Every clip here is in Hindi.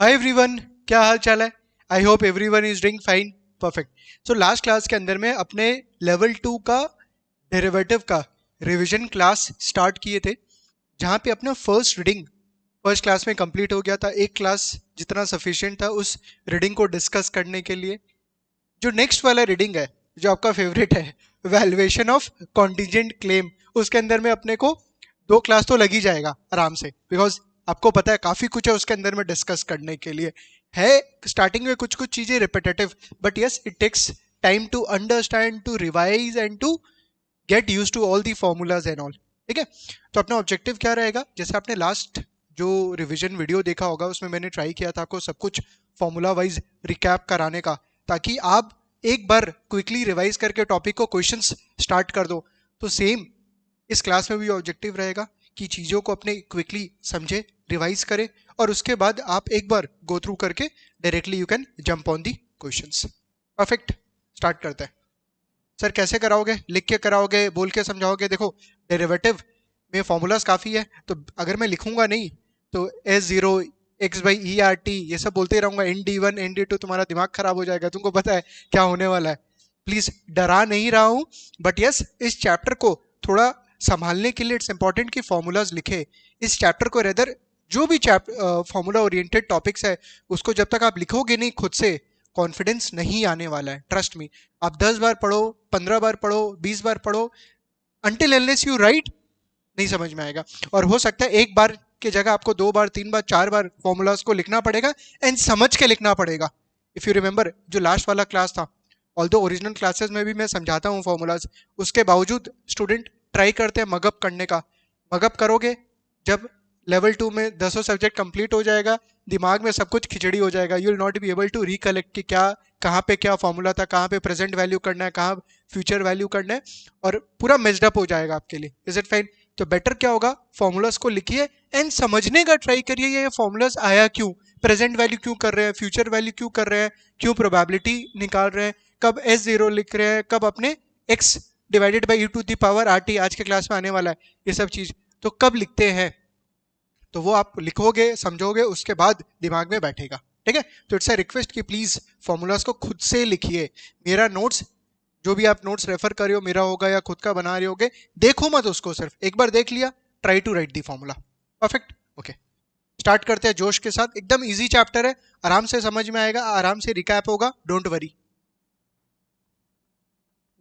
हाय एवरीवन, क्या हाल चाल है। I hope everyone is doing fine. Perfect. So last class के अंदर में अपने लेवल 2 का डेरिवेटिव का रिवीजन क्लास स्टार्ट किए थे, जहाँ पे अपना फर्स्ट रीडिंग फर्स्ट क्लास में कंप्लीट हो गया था। एक क्लास जितना सफिशिएंट था उस रीडिंग को डिस्कस करने के लिए। जो नेक्स्ट वाला रीडिंग है, जो आपका फेवरेट है, वैल्यूएशन ऑफ कॉन्टिजेंट क्लेम, उसके अंदर में अपने को 2 क्लास तो लग ही जाएगा आराम से, बिकॉज आपको पता है काफी कुछ है उसके अंदर में डिस्कस करने के लिए। है स्टार्टिंग में कुछ कुछ चीजें repetitive, but yes it takes time to understand, to revise and to get used to all the formulas and all. ठीक है, तो अपना ऑब्जेक्टिव क्या रहेगा, जैसे आपने लास्ट जो रिवीजन वीडियो देखा होगा उसमें मैंने ट्राई किया था आपको सब कुछ फॉर्मूला वाइज रिकैप कराने का, ताकि आप एक बार क्विकली रिवाइज करके टॉपिक को क्वेश्चंस स्टार्ट कर दो। तो सेम इस क्लास में भी ऑब्जेक्टिव रहेगा कि चीज़ों को अपने क्विकली समझे, रिवाइज करें, और उसके बाद आप एक बार गो थ्रू करके directly you can jump on the questions. Perfect, start करते हैं। सर कैसे कराओगे, लिख के कराओगे, बोल के समझाओगे? देखो, डेरिवेटिव में फॉर्मूलाज काफ़ी है, तो अगर मैं लिखूंगा नहीं तो S0 x/ERT ये सब बोलते रहूंगा, ND1 ND2, तुम्हारा दिमाग खराब हो जाएगा। तुमको पता है क्या होने वाला है। प्लीज डरा नहीं रहा हूं, बट यस इस चैप्टर को थोड़ा संभालने के लिए इट्स इंपॉर्टेंट कि फॉर्मूलाज लिखे इस चैप्टर को। रेदर जो भी फॉर्मूला ओरिएंटेड टॉपिक्स है उसको जब तक आप लिखोगे नहीं खुद से, कॉन्फिडेंस नहीं आने वाला है। ट्रस्ट मी, आप 10 बार पढ़ो, 15 बार पढ़ो, 20 बार पढ़ो, अंटिल अनलेस यू राइट नहीं समझ में आएगा। और हो सकता है एक बार की जगह आपको 2 बार, 3 बार, 4 बार फॉर्मूलाज को लिखना पड़ेगा, एंड समझ के लिखना पड़ेगा। इफ यू रिमेंबर जो लास्ट वाला क्लास था, ऑल्दो ओरिजिनल क्लासेस में भी मैं समझाता हूँ फॉर्मूलाज, उसके बावजूद स्टूडेंट ट्राई करते हैं मगअप करने का। मगअप करोगे जब लेवल 2 में 10 सब्जेक्ट कंप्लीट हो जाएगा, दिमाग में सब कुछ खिचड़ी हो जाएगा। You will not be able to recollect कि क्या कहाँ पे क्या फॉर्मूला था, कहाँ पे प्रेजेंट वैल्यू करना है, कहाँ फ्यूचर वैल्यू करना है, और पूरा मेस्ड अप हो जाएगा आपके लिए। Is it fine? तो बेटर क्या होगा, फॉर्मूलाज को लिखिए एंड समझने का ट्राई करिए, ये फॉर्मूलाज आया क्यों, प्रेजेंट वैल्यू क्यों कर रहे हैं, फ्यूचर वैल्यू क्यों कर रहे हैं, क्यों प्रोबेबिलिटी निकाल रहे हैं, कब S0 लिख रहे हैं, कब अपने x डिवाइडेड बाई e⁻RT आज के क्लास में आने वाला है, ये सब चीज तो कब लिखते हैं। तो वो आप लिखोगे, समझोगे, उसके बाद दिमाग में बैठेगा। ठीक है, तो इट्स अ रिक्वेस्ट कि प्लीज फॉर्मूलाज को खुद से लिखिए। मेरा नोट्स, जो भी आप नोट्स रेफर कर रहे हो, मेरा होगा या खुद का बना रहे होगे, देखो मत उसको, सिर्फ एक बार देख लिया, try to write the formula. Perfect, okay. Start करते हैं जोश के साथ। एकदम इजी चैप्टर है, आराम से समझ में आएगा, आराम से रिकैप होगा, don't worry.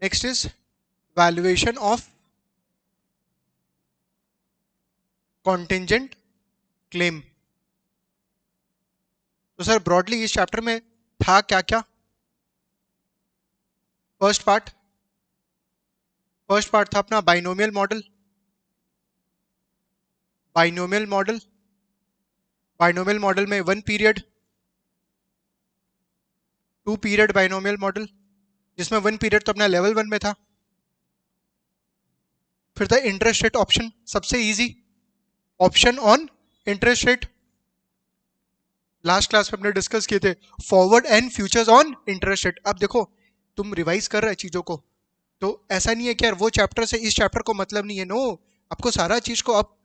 Next is valuation of contingent claim. तो सर ब्रॉडली इस चैप्टर में था क्या क्या? फर्स्ट पार्ट था अपना binomial model. Binomial model binomial model में 1 पीरियड, 2 पीरियड बाइनोमियल मॉडल, जिसमें 1 पीरियड तो अपना लेवल 1 में था। फिर था इंटरेस्ट रेट ऑप्शन, सबसे easy option on interest rate. Last class में हमने डिस्कस किए थे forward and futures on interest rate. अब देखो, तुम रिवाइज कर रहे हो चीजों को, तो ऐसा नहीं है कि यार वो चैप्टर से इस चैप्टर को मतलब नहीं है। नो, आपको सारा चीज को अब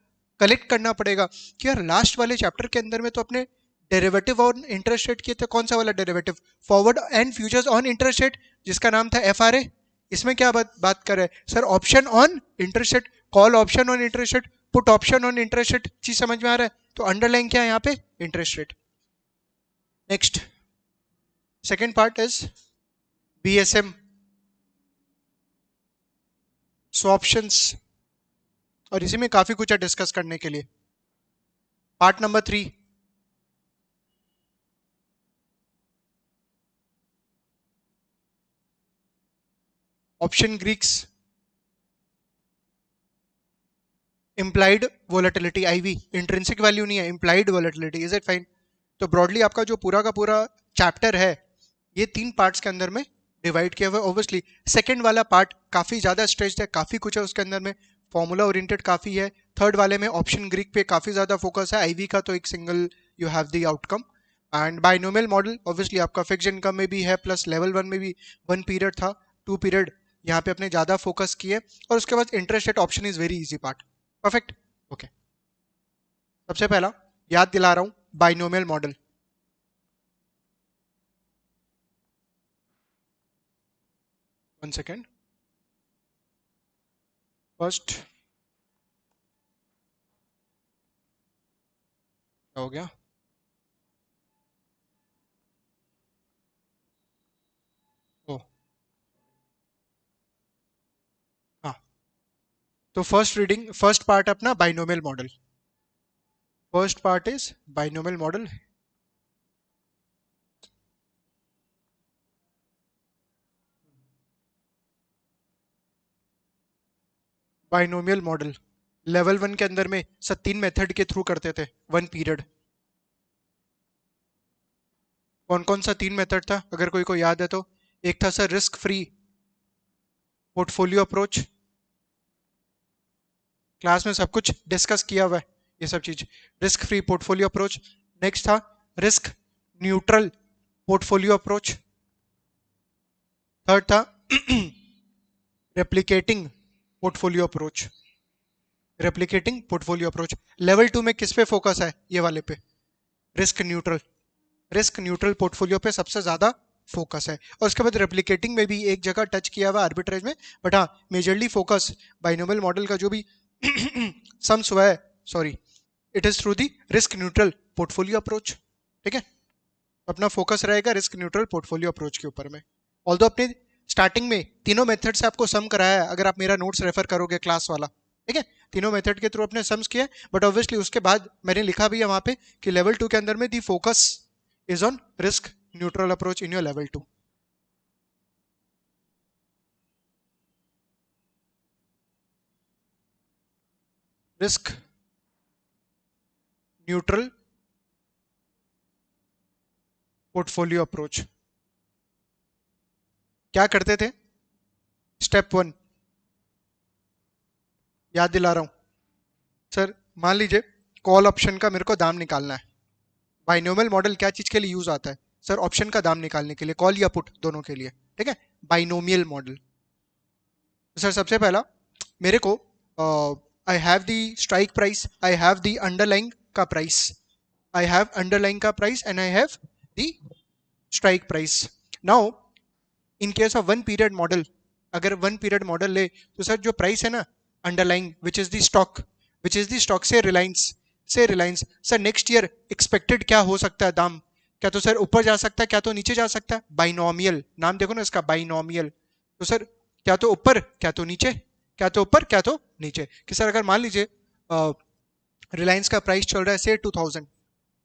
कलेक्ट करना पड़ेगा कि यार लास्ट वाले चैप्टर के अंदर में तो अपने डेरिवेटिव ऑन इंटरेस्ट रेट किए थे। कौन सा वाला derivative? Forward and futures on interest rate, जिसका नाम था FRA। इसमें क्या बात कर रहे हैं sir? Option on interest rate, call option on interest rate, put option on interest rate. चीज समझ में आ रहा है? तो अंडरलाइन क्या है यहाँ पे? Interest rate. Next, second part is BSM, स्वॉप्शंस, और इसी में काफी कुछ है डिस्कस करने के लिए। Part number 3, option Greeks, implied volatility, IV intrinsic value नहीं है, implied volatility. Is it fine? तो ब्रॉडली आपका जो पूरा का पूरा चैप्टर है ये 3 पार्ट्स के अंदर में डिवाइड किया हुआ है। ऑब्वियसली सेकंड वाला पार्ट काफी ज्यादा स्ट्रेच्ड है, काफी कुछ है उसके अंदर में, फॉर्मूला ओरिएंटेड काफी है। थर्ड वाले में ऑप्शन ग्रीक पे काफी ज्यादा फोकस है, IV का तो एक single you have the outcome. And binomial model obviously आपका फिक्स इनकम में भी है, प्लस लेवल 1 में भी 1 पीरियड था, 2 पीरियड यहाँ पे अपने ज्यादा फोकस किए। और उसके बाद interest rate option is very easy part. Perfect, okay. सबसे पहला याद दिला रहा हूं, binomial model. One second, first हो गया, ओ हाँ, तो फर्स्ट पार्ट अपना binomial model, first part is binomial model. Binomial model level 1 के अंदर में सर 3 मेथड के थ्रू करते थे 1 पीरियड। कौन कौन सा 3 मेथड था अगर कोई को याद है तो? एक था sir risk free portfolio approach, class में सब कुछ डिस्कस किया हुआ है ये सब चीज, risk free portfolio approach. Next था risk neutral portfolio approach. Third था replicating portfolio approach, replicating portfolio approach. Level 2 में किस पे फोकस है? ये वाले पे, risk neutral, risk neutral portfolio पे सबसे ज्यादा फोकस है। और उसके बाद रेप्लिकेटिंग में भी एक जगह टच किया हुआ आर्बिट्रेज में, बट हाँ मेजरली फोकस बाइनोमियल मॉडल का जो भी सम्स हुआ है, sorry, it is through the risk neutral portfolio approach. ठीक है, अपना फोकस रहेगा रिस्क न्यूट्रल पोर्टफोलियो अप्रोच के ऊपर में। ऑल्दो अपने स्टार्टिंग में तीनों मेथड से आपको सम कराया है, अगर आप मेरा नोट्स रेफर करोगे क्लास वाला, ठीक है, तीनों मेथड के थ्रू अपने सम्स किए। बट ऑब्वियसली उसके बाद मैंने लिखा भी है वहां पे कि लेवल 2 के अंदर में दी focus is on risk neutral approach in your level 2। Risk neutral portfolio approach क्या करते थे? स्टेप 1 याद दिला रहा हूं सर, मान लीजिए कॉल ऑप्शन का मेरे को दाम निकालना है। बाइनोमियल मॉडल क्या चीज के लिए यूज आता है सर? ऑप्शन का दाम निकालने के लिए, कॉल या पुट दोनों के लिए। ठीक है, बाइनोमियल मॉडल। सर सबसे पहला मेरे को I have the strike price, I have the underlying का प्राइस, आई हैव अंडरलाइंग का price and I have the strike price. Now in case of 1 period model, अगर 1 पीरियड मॉडल ले तो सर जो प्राइस है ना underlying which is the stock, which is the stock से रिलायंस, से Reliance, sir next year expected क्या हो सकता है दाम? क्या तो सर ऊपर जा सकता है, क्या तो नीचे जा सकता है। बाइनोमियल नाम देखो ना इसका, बाइनोमियल। तो सर क्या तो ऊपर क्या तो नीचे, क्या तो ऊपर क्या तो नीचे। कि सर अगर मान लीजिए रिलायंस का प्राइस चल रहा है से 2000,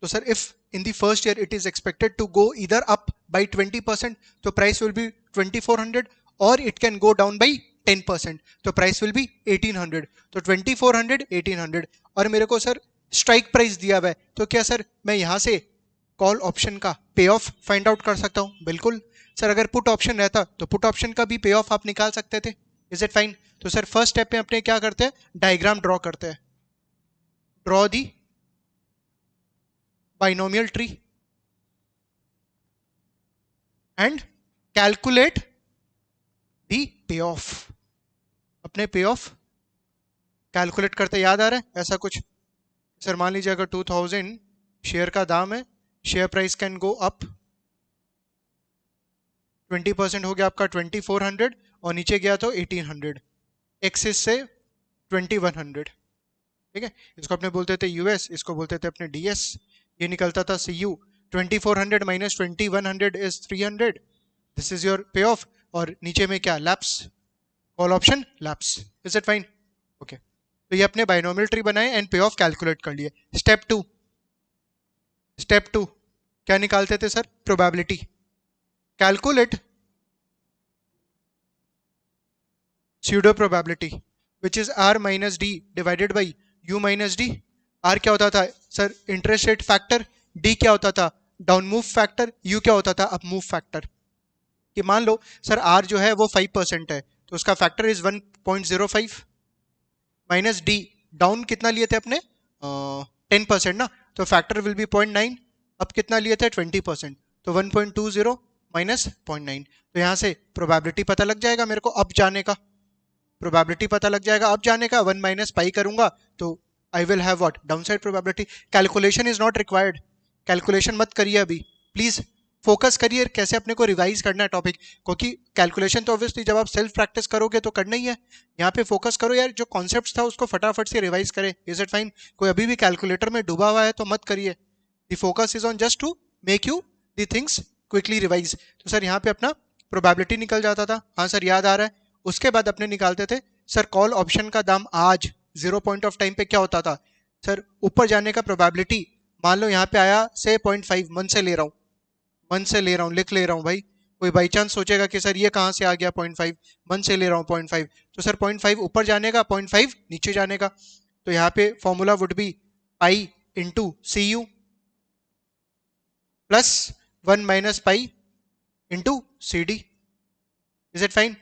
तो sir if in the first year it is expected to go either up by 20%, तो price will be 2400, or it can go down by 10%, तो price will be 1800। तो 2400 1800, और मेरे को सर स्ट्राइक प्राइस दिया हुआ है, तो क्या सर मैं यहाँ से कॉल ऑप्शन का पे ऑफ फाइंड आउट कर सकता हूँ? बिल्कुल। सर अगर पुट ऑप्शन रहता तो पुट ऑप्शन का भी पे ऑफ आप निकाल सकते थे। Is it fine? तो सर फर्स्ट स्टेप में अपने क्या करते हैं, डायग्राम ड्रॉ करते हैं। Draw the binomial tree and calculate the payoff। अपने पे ऑफ कैलकुलेट करते याद आ रहा है ऐसा कुछ? सर मान लीजिए अगर 2000 शेयर का दाम है, share price can go up 20% हो गया आपका 2400, और नीचे गया तो 1800, एक्सिस से 2100। ठीक है, इसको अपने बोलते थे यूएस, इसको बोलते थे अपने डीएस। ये निकलता था C U. 2400 minus 2100 is 300, this is your payoff. और नीचे में क्या, lapse, call option lapse. Is it fine? Okay, तो ये अपने बाइनोमियल ट्री बनाए एंड पे ऑफ कैलकुलेट कर लिए। स्टेप 2, स्टेप 2 क्या निकालते थे sir? Probability. Calculate pseudo probability which is r minus d divided by u minus d। r क्या होता था sir? Interest rate factor. d क्या होता था? Down move factor. u क्या होता था? Up move factor. कि मान लो सर r जो है वो 5% है, तो उसका factor is 1.05 minus D, down कितना लिए थे अपने 10% ना, तो फैक्टर विल बी 0.9। अब कितना लिए थे 20%, तो 1.20 माइनस 0.9। तो यहाँ से प्रोबेबिलिटी पता लग जाएगा मेरे को अब जाने का, प्रोबेबिलिटी पता लग जाएगा अब जाने का। 1 माइनस पाई करूंगा तो I will have what, downside probability. Calculation is not required, calculation मत करिए अभी प्लीज, फोकस करिए कैसे अपने को रिवाइज करना है टॉपिक, क्योंकि कैलकुलेशन तो ऑब्वियसली जब आप सेल्फ प्रैक्टिस करोगे तो करना ही है। यहाँ पे फोकस करो यार, जो कॉन्सेप्ट था उसको फटाफट से रिवाइज करे। Is it fine? कोई अभी भी कैलकुलेटर में डूबा हुआ है तो मत करिए। The focus is on just to make you the things quickly revise. तो सर यहाँ पे अपना प्रोबेबिलिटी निकल जाता था, हाँ सर याद आ रहा है। उसके बाद अपने निकालते थे सर कॉल ऑप्शन का दाम आज 0 पॉइंट ऑफ टाइम पे क्या होता था। सर ऊपर जाने का प्रोबेबिलिटी मान लो यहाँ पे आया से 0.5, मन से ले रहा हूँ, मन से ले रहा हूँ, लिख ले रहा हूँ भाई। कोई बाई चांस सोचेगा कि सर ये कहाँ से आ गया 0.5, मन से ले रहा हूँ 0.5। तो सर 0.5 ऊपर जाने का, 0.5 नीचे जाने का। तो यहाँ पे formula would be pi into C u plus 1 - pi into C d. Is it fine?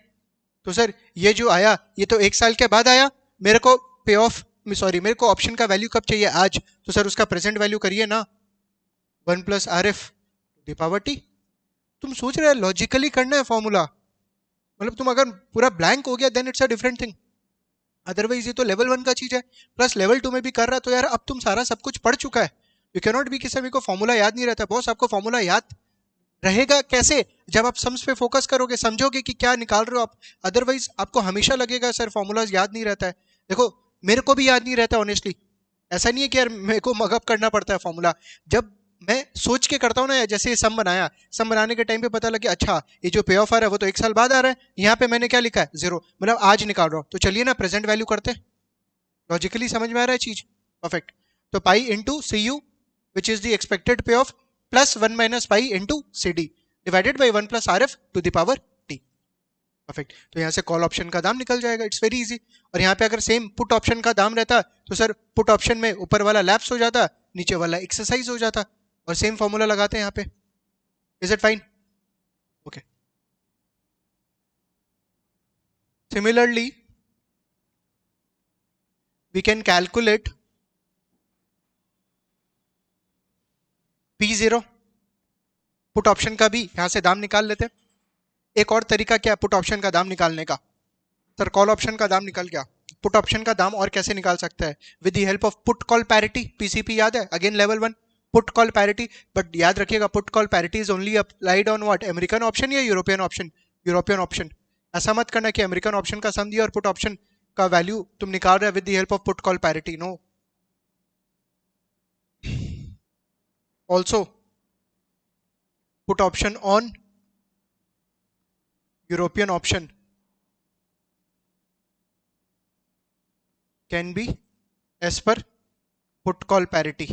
तो सर ये जो आया ये तो 1 साल के बाद आया। मेरे को पे ऑफ, सॉरी, मेरे को ऑप्शन का वैल्यू कब चाहिए? आज। तो सर उसका प्रेजेंट वैल्यू करिए ना, 1 + RF⁻T। तुम सोच रहे हो लॉजिकली करना है फॉर्मूला, मतलब तुम अगर पूरा ब्लैंक हो गया then it's a different thing. Otherwise ये तो लेवल 1 का चीज है, प्लस लेवल 2 में भी कर रहा, तो यार अब तुम सारा सब कुछ पढ़ चुका है। यू कैन नॉट बी कि सभी को फॉर्मूला याद नहीं रहता। बॉस आपको फॉर्मूला याद रहेगा कैसे? जब आप सम्स पे फोकस करोगे, समझोगे कि क्या निकाल रहे हो आप। अदरवाइज आपको हमेशा लगेगा सर फॉर्मूलाज याद नहीं रहता है। देखो मेरे को भी याद नहीं रहता ऑनेस्टली। ऐसा नहीं है कि यार मेरे को मगअप करना पड़ता है फॉर्मूला। जब मैं सोच के करता हूँ ना, जैसे ये सम बनाया, सम बनाने के टाइम पे पता लगे अच्छा ये जो पे ऑफ आ रहा है वो तो 1 साल बाद आ रहा है, यहाँ पे मैंने क्या लिखा है 0, मतलब आज निकाल रहा हूँ। तो चलिए ना प्रेजेंट वैल्यू करते। लॉजिकली समझ में आ रहा है चीज? परफेक्ट। तो pi into C U which is the expected payoff plus 1 - pi into C D divided by 1 + RF⁻T। Perfect. तो यहाँ से कॉल ऑप्शन का दाम निकल जाएगा, इट्स वेरी इजी। और यहाँ पे अगर सेम पुट ऑप्शन का दाम रहता तो सर पुट ऑप्शन में ऊपर वाला लैप्स हो जाता, नीचे वाला एक्सरसाइज हो जाता, और सेम फॉर्मूला लगाते हैं यहाँ पे। Is it fine? Okay. Similarly we can calculate P0। Put option का भी यहाँ से दाम निकाल लेते हैं। एक और तरीका क्या है पुट ऑप्शन का दाम निकालने का? सर कॉल ऑप्शन का दाम निकल गया, पुट ऑप्शन का दाम और कैसे निकाल सकता है? With the help of put call parity. PCP याद है? Again level 1 put call parity. But याद रखिएगा put call parity is only applied on what? American option या यूरोपियन ऑप्शन? European option. ऐसा मत करना कि अमेरिकन ऑप्शन का सम दिया और पुट ऑप्शन का वैल्यू तुम निकाल रहे हो with the help of put call parity. No. Also put option on European option can be as per put call parity.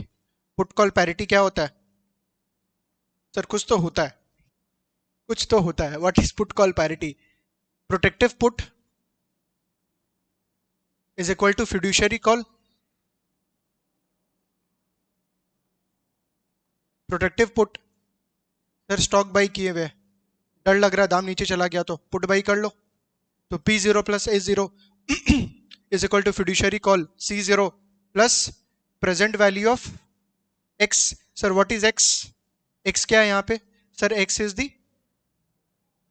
Put call parity क्या होता है? सर कुछ तो होता है, कुछ तो होता है। What is put call parity? Protective put is equal to fiduciary call. Protective put, sir stock buy किए हुए, डर लग रहा है दाम नीचे चला गया तो पुट बाई कर लो। तो P0 + S0 is equal to fiduciary call C0 plus present value of X। Sir what is X? X क्या है यहाँ पे? Sir X is the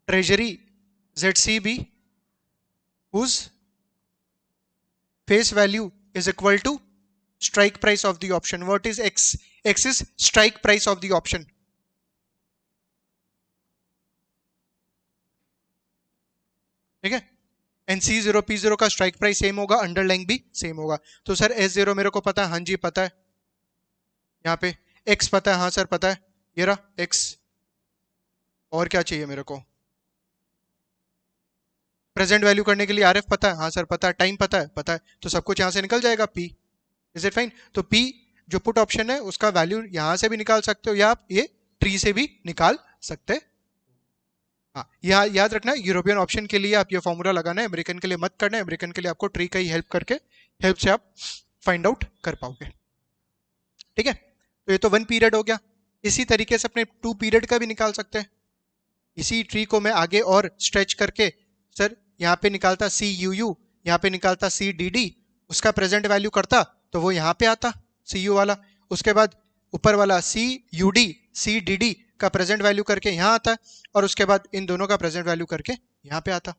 treasury ZCB whose face value is equal to strike price of the option. What is X? X is strike price of the option. ठीक है? एंड C0 P0 का स्ट्राइक प्राइस सेम होगा, अंडरलाइंग भी सेम होगा। तो सर S0 मेरे को पता है, हाँ जी पता है। यहाँ पे X पता है, हाँ सर पता है, ये रहा X। और क्या चाहिए मेरे को? प्रेजेंट वैल्यू करने के लिए RF पता है, हाँ सर पता है। टाइम पता है, पता है। तो सब कुछ यहाँ से निकल जाएगा P। Is it fine? तो P जो पुट ऑप्शन है उसका वैल्यू यहाँ से भी निकाल सकते हो या आप ये ट्री से भी निकाल सकते हैं। हाँ यहाँ याद रखना यूरोपियन ऑप्शन के लिए आप ये फॉर्मूला लगाना है, अमेरिकन के लिए मत करना है। अमेरिकन के लिए आपको ट्री का ही हेल्प करके, हेल्प से आप फाइंड आउट कर पाओगे। ठीक है? तो ये तो 1 पीरियड हो गया। इसी तरीके से अपने 2 पीरियड का भी निकाल सकते हैं। इसी ट्री को मैं आगे और स्ट्रेच करके सर यहाँ पे निकालता CUU, यहाँ पे निकालता CDD, उसका प्रेजेंट वैल्यू करता तो वो यहाँ पे आता CU वाला। उसके बाद ऊपर वाला CUD CDD का प्रेजेंट वैल्यू करके यहाँ आता है, और उसके बाद इन दोनों का प्रेजेंट वैल्यू करके यहाँ पे आता।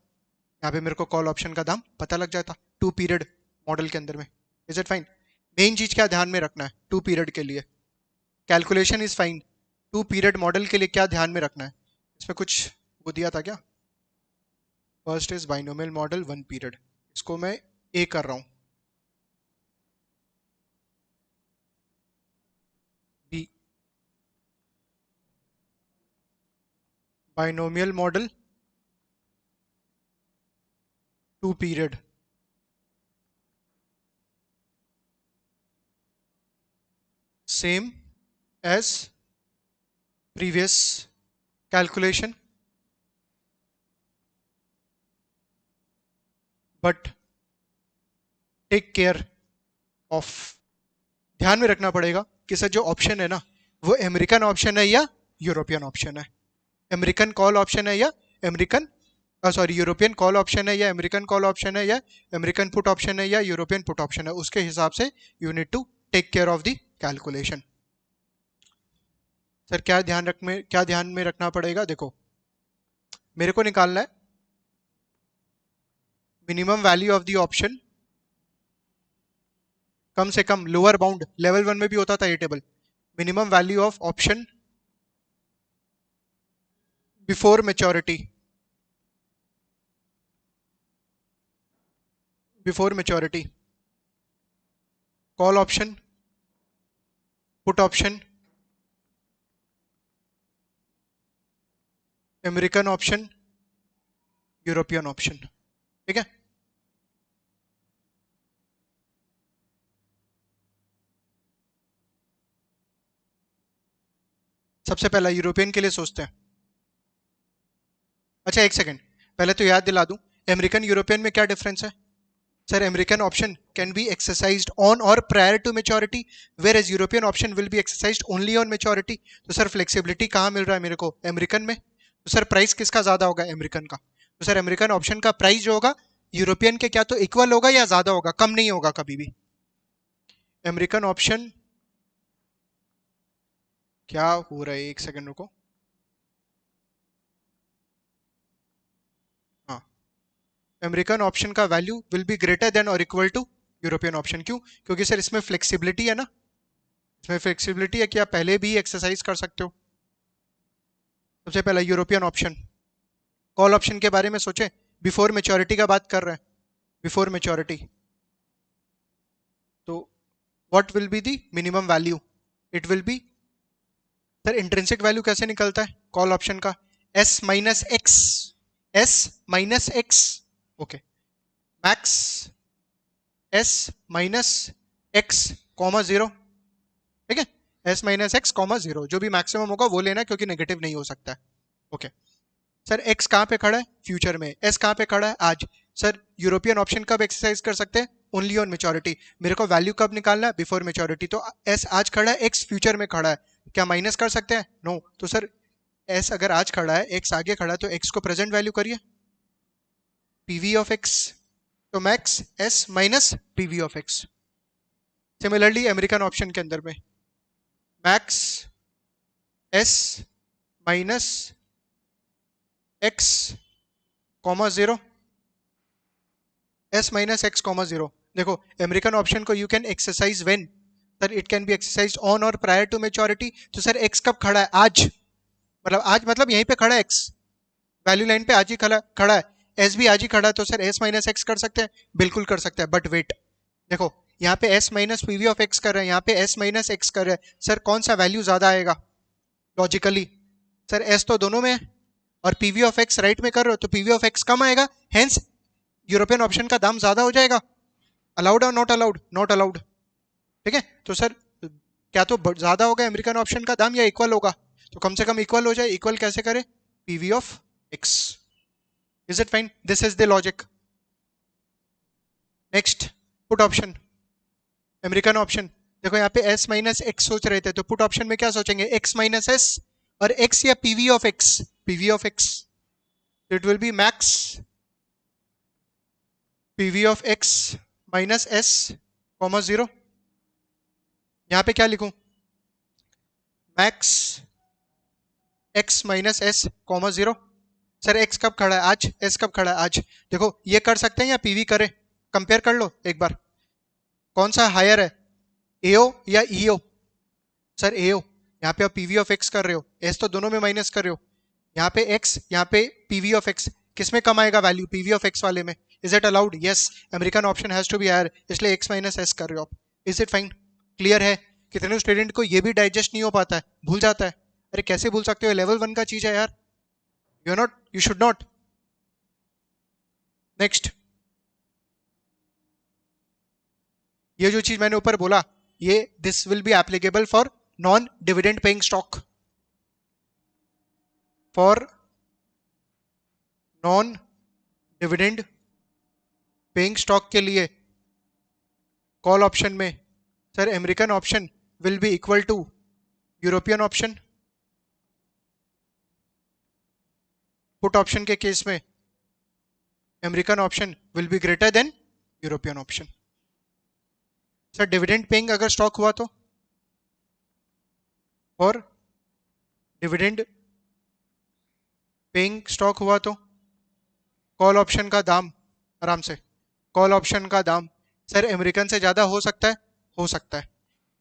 यहाँ पे मेरे को कॉल ऑप्शन का दाम पता लग जाता 2 पीरियड मॉडल के अंदर में। Is it fine? मेन चीज क्या ध्यान में रखना है 2 पीरियड के लिए? Calculation is fine, two period model के लिए क्या ध्यान में रखना है? इसमें कुछ वो दिया था क्या? First is binomial model 1 period, इसको मैं ए कर रहा हूँ। B binomial model 2 period, same as previous calculation but take care of, ध्यान में रखना पड़ेगा कि सर जो ऑप्शन है ना वो अमेरिकन ऑप्शन है या यूरोपियन ऑप्शन है, अमेरिकन कॉल ऑप्शन है या American sorry European call option है या अमेरिकन कॉल ऑप्शन है या अमेरिकन पुट ऑप्शन है या यूरोपियन पुट ऑप्शन है, उसके हिसाब से you need to take care of the calculation. Sir क्या ध्यान में रखना पड़ेगा? देखो मेरे को निकालना है minimum value of the option, कम से कम लोअर बाउंड, लेवल 1 में भी होता था ये table, minimum value of option before maturity, before maturity, call option, put option, American option, European option. ठीक है, सबसे पहला यूरोपियन के लिए सोचते हैं। अच्छा एक सेकंड, पहले तो याद दिला दूं अमेरिकन यूरोपियन में क्या डिफरेंस है। Sir American option can be exercised on or prior to maturity, whereas European option will be exercised only on maturity. तो सर फ्लेक्सिबिलिटी कहाँ मिल रहा है मेरे को? अमेरिकन में। तो सर प्राइस किसका ज्यादा होगा? अमेरिकन का। तो सर अमेरिकन ऑप्शन का प्राइस जो होगा यूरोपियन के क्या तो इक्वल होगा या ज्यादा होगा, कम नहीं होगा कभी भी। अमेरिकन ऑप्शन क्या हो रहा है, एक सेकंड रुको। हाँ, अमेरिकन ऑप्शन का value will be greater then और इक्वल टू यूरोपियन ऑप्शन। क्यों? क्योंकि सर इसमें फ्लेक्सिबिलिटी है ना, इसमें फ्लेक्सिबिलिटी है कि आप पहले भी एक्सरसाइज कर सकते हो। सबसे पहला यूरोपियन ऑप्शन, कॉल ऑप्शन के बारे में सोचे, बिफोर मेच्योरिटी का बात कर रहे हैं, बिफोर मेच्योरिटी। तो what will be the minimum value? It will B, sir intrinsic value कैसे निकलता है कॉल ऑप्शन का? S minus x, S minus x, okay, max S minus x comma zero. ठीक है, S minus x comma zero, जो भी मैक्सिमम होगा वो लेना क्योंकि नेगेटिव नहीं हो सकता है। ओके सर, एक्स कहाँ पे खड़ा है? फ्यूचर में। एस कहाँ पे खड़ा है? आज। सर यूरोपियन ऑप्शन कब एक्सरसाइज कर सकते हैं? Only on maturity. मेरे को वैल्यू कब निकालना है? Before maturity. तो एस आज खड़ा है, एक्स फ्यूचर में खड़ा है, क्या माइनस कर सकते हैं? नो। तो सर एस अगर आज खड़ा है, एक्स आगे खड़ा है, तो एक्स को प्रेजेंट वैल्यू करिए, पीवी ऑफ एक्स। तो max S minus PV of x. Similarly American option के अंदर में max S minus x comma zero, S minus x comma zero. देखो अमेरिकन ऑप्शन को you can exercise when, sir it can be exercise on or prior to maturity. तो सर एक्स कब खड़ा है? आज, मतलब आज मतलब यहीं पे खड़ा है एक्स, वैल्यू लाइन पे आज ही खड़ा है। एस भी आज ही खड़ा है, तो सर एस माइनस एक्स कर सकते हैं, बिल्कुल कर सकते हैं। बट वेट, देखो यहाँ पे S minus PV of x कर रहे हैं, यहाँ पे एस माइनस एक्स कर रहे हैं। सर कौन सा वैल्यू ज्यादा आएगा लॉजिकली? सर एस तो दोनों में है और पीवी ऑफ एक्स राइट में कर रहे हो, तो पीवी ऑफ एक्स कम आएगा, हेंस यूरोपियन ऑप्शन का दाम ज्यादा हो जाएगा। अलाउड और नॉट अलाउड? Not allowed. ठीक है, तो सर क्या तो ज्यादा होगा अमेरिकन ऑप्शन का दाम या इक्वल होगा? तो कम से कम इक्वल हो जाए। इक्वल कैसे करें? PV of x. Is it fine? This is the logic. Next, put option, American option. देखो यहाँ पे एस माइनस एक्स सोच रहे थे, तो पुट ऑप्शन में क्या सोचेंगे? एक्स माइनस एस और एक्स या PV of x, PV of x. It will B max PV of x minus S comma zero. यहाँ पे क्या लिखूं? Max x minus S comma zero. Sir x कब खड़ा है? आज। एस कब खड़ा है? आज। देखो ये कर सकते हैं या पीवी करें? कंपेयर कर लो एक बार, कौन सा हायर है, एओ या ईओ? सर एओ। यहाँ पे आप पीवी ऑफ एक्स कर रहे हो, एस तो दोनों में माइनस कर रहे हो, यहाँ पे एक्स, यहाँ पे पीवी ऑफ एक्स, किस में कम आएगा वैल्यू? पीवी ऑफ एक्स वाले में। Is it allowed? Yes, American option has to be higher, इसलिए एक्स माइनस एस कर रहे हो आप। Is it fine? क्लियर है? कितने स्टूडेंट को ये भी डाइजेस्ट नहीं हो पाता है, भूल जाता है। अरे कैसे भूल सकते हो, लेवल 1 का चीज है यार, you not, you should not. Next, ये जो चीज मैंने ऊपर बोला, ये this will be applicable for non dividend paying stock. For non dividend paying stock के लिए कॉल ऑप्शन में sir American option will be equal to European option. Put option के केस में American option will be greater than European option. Sir dividend paying अगर स्टॉक हुआ तो, और डिविडेंड पेइंग स्टॉक हुआ तो कॉल ऑप्शन का दाम, आराम से, कॉल ऑप्शन का दाम सर अमेरिकन से ज्यादा हो सकता है, हो सकता है।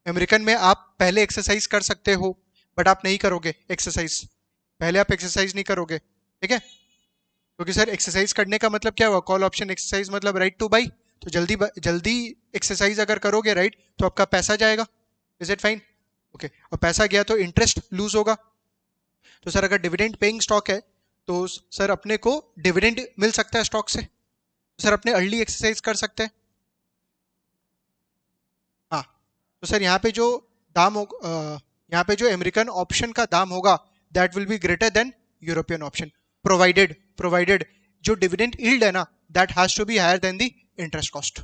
अमेरिकन में आप पहले एक्सरसाइज कर सकते हो, बट आप नहीं करोगे एक्सरसाइज, पहले आप एक्सरसाइज नहीं करोगे, ठीक है? क्योंकि सर एक्सरसाइज करने का मतलब क्या हुआ? कॉल ऑप्शन एक्सरसाइज मतलब राइट टू बाई, तो जल्दी जल्दी एक्सरसाइज अगर करोगे राइट, तो आपका पैसा जाएगा। Is it fine? ओके, और पैसा गया तो इंटरेस्ट लूज होगा। तो सर अगर डिविडेंड पेइंग स्टॉक है तो सर अपने को डिविडेंड मिल सकता है स्टॉक से, तो सर अपने अर्ली एक्सरसाइज कर सकते हैं। हाँ, तो सर यहाँ पे जो दाम होगा, यहाँ पे जो अमेरिकन ऑप्शन का दाम होगा that will be greater than European option, provided जो डिविडेंड यील्ड है ना, that has to be higher than the interest cost.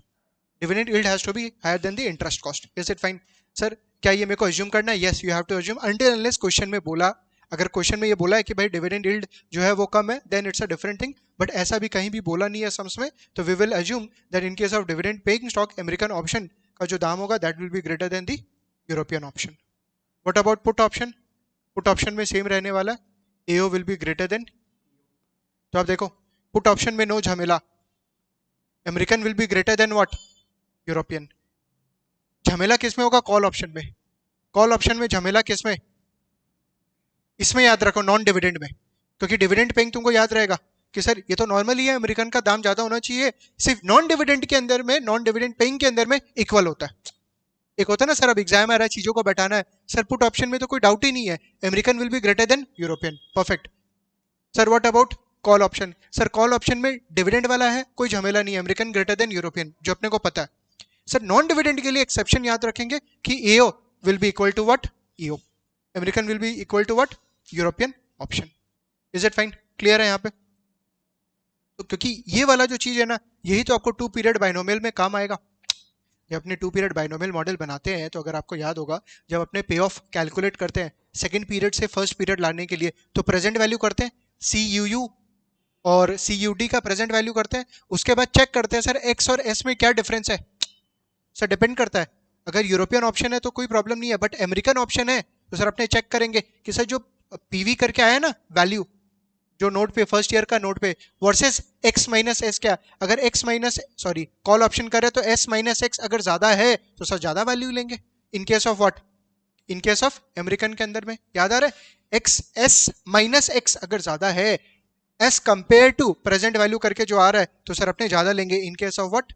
Dividend yield has to be higher than the interest cost. Is it fine? Sir क्या ये मेरे को अज्यूम करना है? Yes, you have to assume until unless question में बोला, अगर क्वेश्चन में ये बोला है कि भाई डिविडेंड यील्ड जो है वो कम है, then it's a different thing, but ऐसा भी कहीं भी बोला नहीं है सम्स में, तो we will assume that in case of dividend paying stock American option का जो दाम होगा that will be greater than the European option. What about put option? Put option में सेम रहने वाला, AO will be greater than. तो आप देखो, पुट ऑप्शन में नो झमेला, American will be greater than what? European. झमेला किस में होगा? कॉल ऑप्शन में। कॉल ऑप्शन में झमेला किस में? इसमें याद रखो, नॉन डिविडेंड में, क्योंकि डिविडेंड पेइंग तुमको याद रहेगा कि सर ये तो नॉर्मल ही है, अमेरिकन का दाम ज्यादा होना चाहिए, सिर्फ नॉन डिविडेंड के अंदर में, नॉन डिविडेंड पेइंग के अंदर में इक्वल होता है। एक होता है ना सर, अब एग्जाम आ रहा है, चीजों को बैठाना है, सर पुट ऑप्शन में तो कोई डाउट ही नहीं है, American will be greater than European, perfect. Sir what about call option? Sir call option में डिविडेंड वाला है, कोई झमेला नहीं है, अमेरिकन ग्रेटर देन यूरोपियन, जो अपने को पता है। सर नॉन डिविडेंड के लिए एक्सेप्शन याद रखेंगे कि AO will be equal to what? EO. American will be equal to what? European option. Is it fine? Clear है यहाँ पे? तो क्योंकि ये वाला जो चीज है ना, यही तो आपको 2 पीरियड बाइनोमियल में काम आएगा। जब अपने 2 पीरियड बाइनोमियल मॉडल बनाते हैं, तो अगर आपको याद होगा, जब अपने पे ऑफ कैलकुलेट करते हैं सेकंड पीरियड से फर्स्ट पीरियड लाने के लिए, तो प्रेजेंट वैल्यू करते हैं, सी यू यू और सी यू डी का प्रेजेंट वैल्यू करते हैं, उसके बाद चेक करते हैं सर एक्स और एस में क्या डिफरेंस है। सर डिपेंड करता है, अगर यूरोपियन ऑप्शन है तो कोई प्रॉब्लम नहीं है, बट अमेरिकन ऑप्शन है तो सर अपने चेक करेंगे कि सर जो पीवी करके आया ना वैल्यू, जो नोट पे फर्स्ट ईयर का नोट पे, वर्सेस एक्स माइनस एस, क्या अगर x minus sorry call option करे तो एस माइनस एक्स अगर ज्यादा है तो सर ज्यादा वैल्यू लेंगे। इन case of what? In case of American के अंदर में याद आ रहा है, एक्स एस माइनस एक्स अगर ज्यादा है s compare to present value करके जो आ रहा है, तो सर अपने ज्यादा लेंगे इन केस ऑफ व्हाट?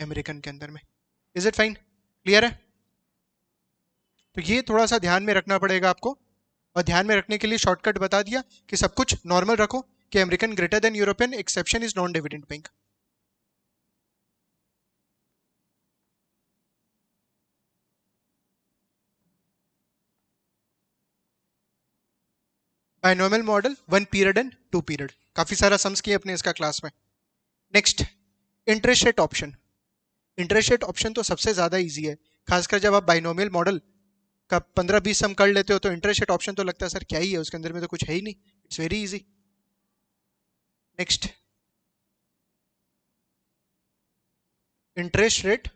अमेरिकन के अंदर में। Is it fine? क्लियर है? तो ये थोड़ा सा ध्यान में रखना पड़ेगा आपको, और ध्यान में रखने के लिए शॉर्टकट बता दिया कि सब कुछ नॉर्मल रखो, कि American greater than European, exception is non dividend paying. Binomial model 1 period and 2 period, काफी सारा सम्स किए अपने इसका क्लास में। Next, interest rate option. Interest rate option तो सबसे ज्यादा इजी है, खासकर जब आप बाइनोमियल मॉडल का 15-20 सम कर लेते हो, तो इंटरेस्ट रेट ऑप्शन तो लगता है सर क्या ही है, उसके अंदर में तो कुछ है ही नहीं, it's very easy. Next, interest rate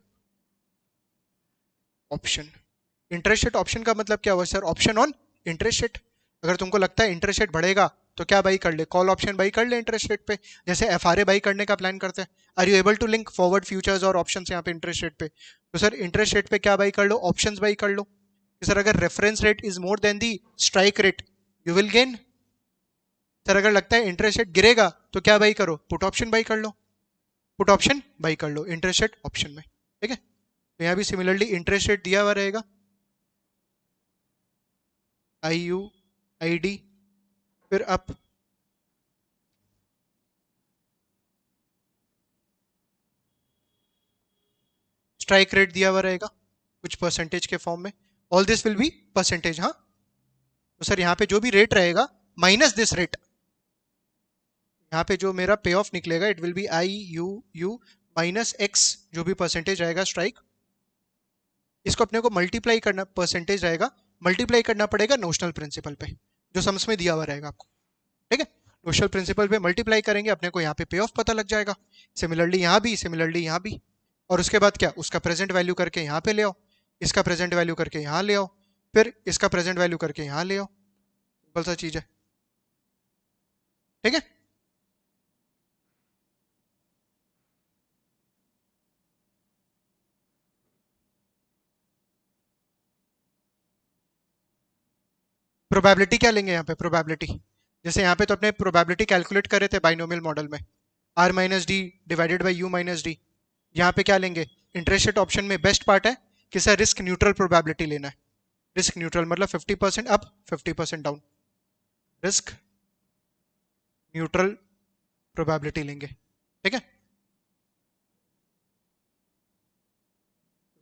option. Interest rate option का मतलब क्या हुआ sir? Option on interest rate. अगर तुमको लगता है इंटरेस्ट रेट बढ़ेगा तो क्या बाई कर ले? कॉल ऑप्शन बाई कर ले इंटरेस्ट रेट पे, जैसे एफआरए बाई करने का प्लान करते हैं। Are you able to link forward futures और ऑप्शंस यहाँ पे इंटरेस्ट रेट पे? तो सर इंटरेस्ट रेट पे क्या बाई कर लो? ऑप्शंस बाई कर लो। कि सर अगर reference rate is more than the strike rate you will gain. Sir अगर लगता है इंटरेस्ट रेट गिरेगा तो क्या बाई करो, पुट ऑप्शन बाई कर लो, पुट ऑप्शन बाई कर लो इंटरेस्ट रेट ऑप्शन में, ठीक है। तो यहाँ भी सिमिलरली इंटरेस्ट रेट दिया हुआ रहेगा, आई यू आई डी, फिर अप स्ट्राइक रेट दिया हुआ रहेगा कुछ परसेंटेज के फॉर्म में, all this will be percentage. हाँ, तो सर यहाँ पे जो भी रेट रहेगा माइनस दिस रेट, यहाँ पे जो मेरा पे ऑफ निकलेगा it will be i u u minus x, जो भी परसेंटेज रहेगा स्ट्राइक, इसको अपने को मल्टीप्लाई करना, परसेंटेज रहेगा मल्टीप्लाई करना पड़ेगा नोशनल प्रिंसिपल पे जो सम्स में दिया हुआ रहेगा आपको, ठीक है। नोशनल प्रिंसिपल पे मल्टीप्लाई करेंगे, अपने को यहाँ पे पे ऑफ पता लग जाएगा, सिमिलरली यहाँ भी, सिमिलरली यहाँ भी, और उसके बाद क्या, उसका प्रेजेंट वैल्यू करके यहाँ पे ले आओ, इसका प्रेजेंट वैल्यू करके यहाँ ले आओ, फिर इसका प्रेजेंट वैल्यू करके यहाँ ले आओ, सिंपल सा चीज है, ठीक है। प्रोबेबिलिटी क्या लेंगे यहाँ पे, प्रोबेबिलिटी जैसे यहाँ पे तो अपने प्रोबेबिलिटी कैलकुलेट करे थे बाइनोमियल मॉडल में, r minus d divided by u minus d, यहाँ पे क्या लेंगे, इंटरेस्ट रेट ऑप्शन में बेस्ट पार्ट है कि सर रिस्क न्यूट्रल प्रोबेबिलिटी लेना है, रिस्क न्यूट्रल मतलब 50% up 50% down, risk neutral probability लेंगे, ठीक है।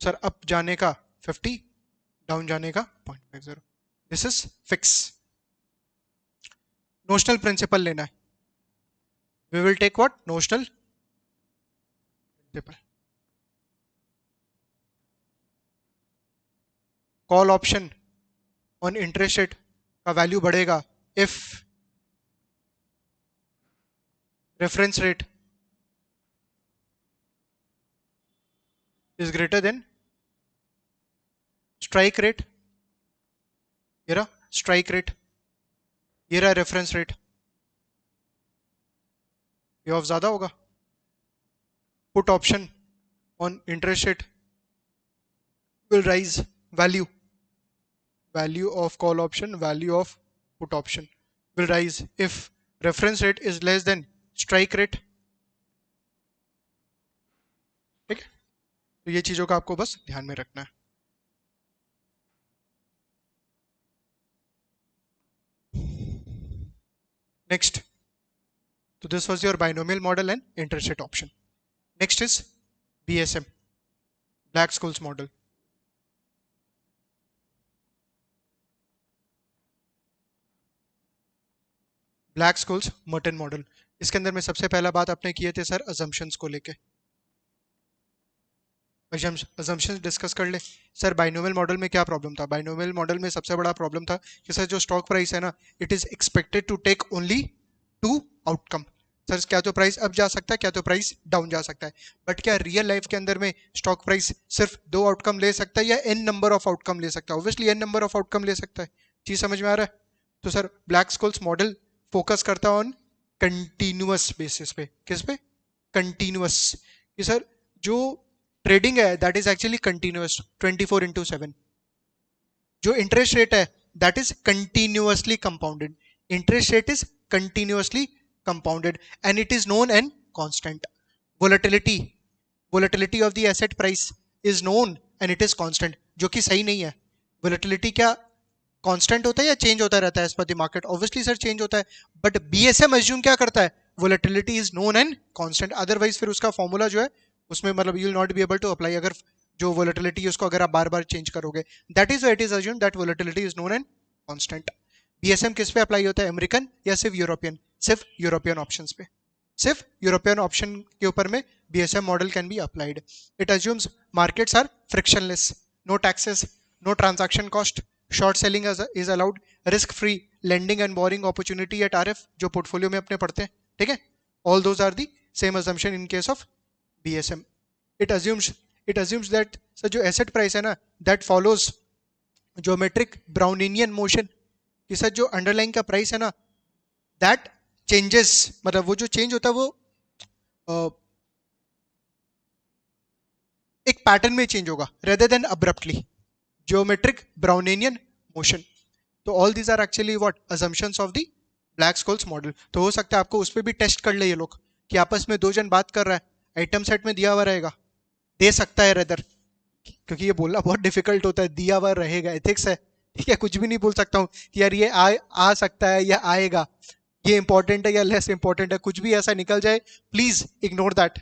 सर अप जाने का 50, डाउन जाने का 0.50, this is fix. Notional principal लेना है, we will take what, notional principal. Call option on interest rate का वैल्यू बढ़ेगा if reference rate is greater than strike rate, ये रहा स्ट्राइक रेट, ये रहा रेफरेंस रेट, ये ऑफ ज्यादा होगा। Put option on interest rate will rise, value value of call option, value of put option will rise if reference rate is less than strike rate, ठीक है। तो ये चीजों का आपको बस ध्यान में रखना है। नेक्स्ट, तो this was your binomial model and interest rate option. Next is BSM, black schools model. Black schools Merton model, इसके अंदर में सबसे पहला बात आपने किए थे सर अजम्पशंस को लेके, अजम्पशंस डिस्कस कर ले। सर बाइनोमियल मॉडल में क्या प्रॉब्लम था, बाइनोमियल मॉडल में सबसे बड़ा प्रॉब्लम था कि सर जो स्टॉक प्राइस है ना, it is expected to take only two outcome. Sir क्या तो प्राइस अप जा सकता है, क्या तो प्राइस डाउन जा सकता है, बट क्या रियल लाइफ के अंदर में स्टॉक प्राइस सिर्फ 2 आउटकम ले सकता है या एन नंबर ऑफ आउटकम ले सकता है, obviously n number of outcome ले सकता है। चीज समझ में आ रहा है। तो sir black schools model focus करता ऑन कंटिन्यूअस बेसिस पे, किस पे, कंटिन्यूअस, कि सर जो ट्रेडिंग है दैट इज एक्चुअली कंटिन्यूअस 24/7, जो इंटरेस्ट रेट है that is continuously compounded, interest rate is continuously compounded and it is known and constant. Volatility, volatility of the asset price is known and it is constant, जो कि सही नहीं है। वोलेटिलिटी क्या कांस्टेंट होता है या चेंज होता रहता है as per the market, obviously sir change होता है, बट बीएसएम अज्यूम क्या करता है, volatility is known and constant, otherwise फिर उसका फॉर्मूला जो है उसमें मतलब you will not be able to apply, अगर जो वोलेटिलिटी है उसको अगर आप बार बार चेंज करोगे, that is it is assume that volatility is known and constant. BSM किस पे अप्लाई होता है, अमेरिकन या सिर्फ यूरोपियन, सिर्फ यूरोपियन ऑप्शंस पे, सिर्फ यूरोपियन ऑप्शन के ऊपर में BSM model can be applied. It assumes markets are frictionless, no taxes, no transaction cost, short selling is allowed, risk free lending and borrowing opportunity at RF, जो पोर्टफोलियो में अपने पढ़ते हैं, ठीक है। All those are the same assumption in case of BSM. It assumes that sir जो एसेट प्राइस है ना that follows geometric Brownian motion, कि सर जो अंडरलाइन का प्राइस है ना दैट चेंजेस, मतलब वो जो चेंज होता है वो एक पैटर्न में चेंज होगा rather than abruptly, geometric Browninian motion. तो all these are actually what assumptions of the Black Scholes model. तो हो सकता है आपको उस पर भी टेस्ट कर ले ये लोग कि आपस में दो जन बात कर रहा है, आइटम सेट में दिया हुआ रहेगा, दे सकता है रेदर, क्योंकि ये बोलना बहुत डिफिकल्ट होता है, दिया हुआ रहेगा, एथिक्स है, ठीक है, कुछ भी नहीं बोल सकता हूँ कि यार ये आ सकता है या आएगा, ये इंपॉर्टेंट है या लेस इंपॉर्टेंट है, कुछ भी ऐसा निकल जाए, प्लीज इग्नोर दैट.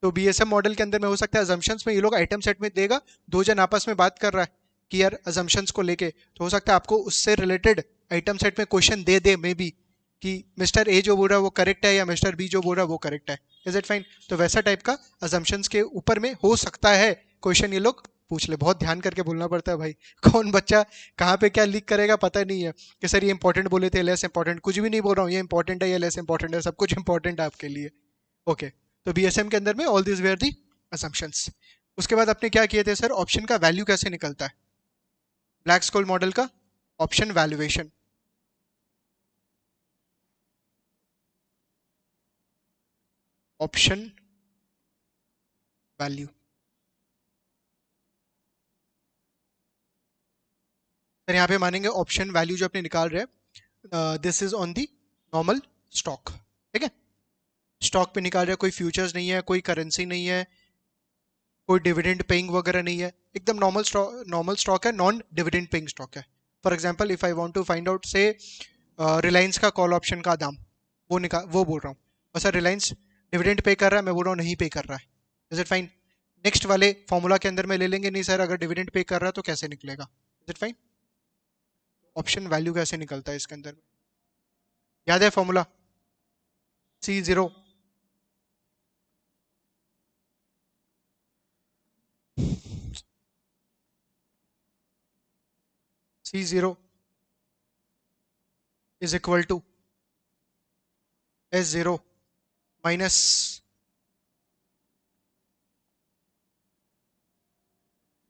तो बीएसएम मॉडल के अंदर में हो सकता है assumptions में ये लोग आइटम सेट में देगा, दो जन आपस में बात कर रहा है कि यार assumptions को लेके, तो हो सकता है आपको उससे रिलेटेड आइटम सेट में question they they may be कि मिस्टर ए जो बोल रहा है वो करेक्ट है या मिस्टर बी जो बोल रहा है वो करेक्ट है. Is it fine? तो वैसा टाइप का assumptions के ऊपर में हो सकता है क्वेश्चन ये लोग पूछ ले. बहुत ध्यान करके बोलना पड़ता है भाई, कौन बच्चा कहाँ पे क्या लीक करेगा पता नहीं है कि सर ये इंपॉर्टेंट बोले थे लेस इंपॉर्टेंट. कुछ भी नहीं बोल रहा हूँ, ये इंपॉर्टेंट है या लेस इंपॉर्टेंट है, सब कुछ इंपॉर्टेंट है आपके लिए. ओके, तो बीएसएम के अंदर में all this were the assumptions. उसके बाद आपने क्या किए थे सर, ऑप्शन का वैल्यू कैसे निकलता है, ब्लैक स्कोल मॉडल का option valuation. Option value sir यहाँ पे मानेंगे ऑप्शन वैल्यू जो अपने निकाल रहे हैं, this is on the normal stock, ठीक है, स्टॉक पे निकाल रहे हैं, कोई फ्यूचर्स नहीं है, कोई करेंसी नहीं है, कोई डिविडेंड पेइंग वगैरह नहीं है, एकदम नॉर्मल स्टॉक है, नॉन डिविडेंड पेइंग स्टॉक है. For example if I want to find out say Reliance का कॉल ऑप्शन का दाम, वो बोल रहा हूँ, और सर रिलायंस डिविडेंड पे कर रहा है, मैं बोल रहा हूँ नहीं पे कर रहा है. Is it fine? नेक्स्ट वाले फॉर्मूला के अंदर में ले लेंगे, नहीं सर अगर डिविडेंड पे कर रहा है तो कैसे निकलेगा. Is it fine? Option value कैसे निकलता है इसके अंदर, याद है formula? C0 C0 is equal to S0 minus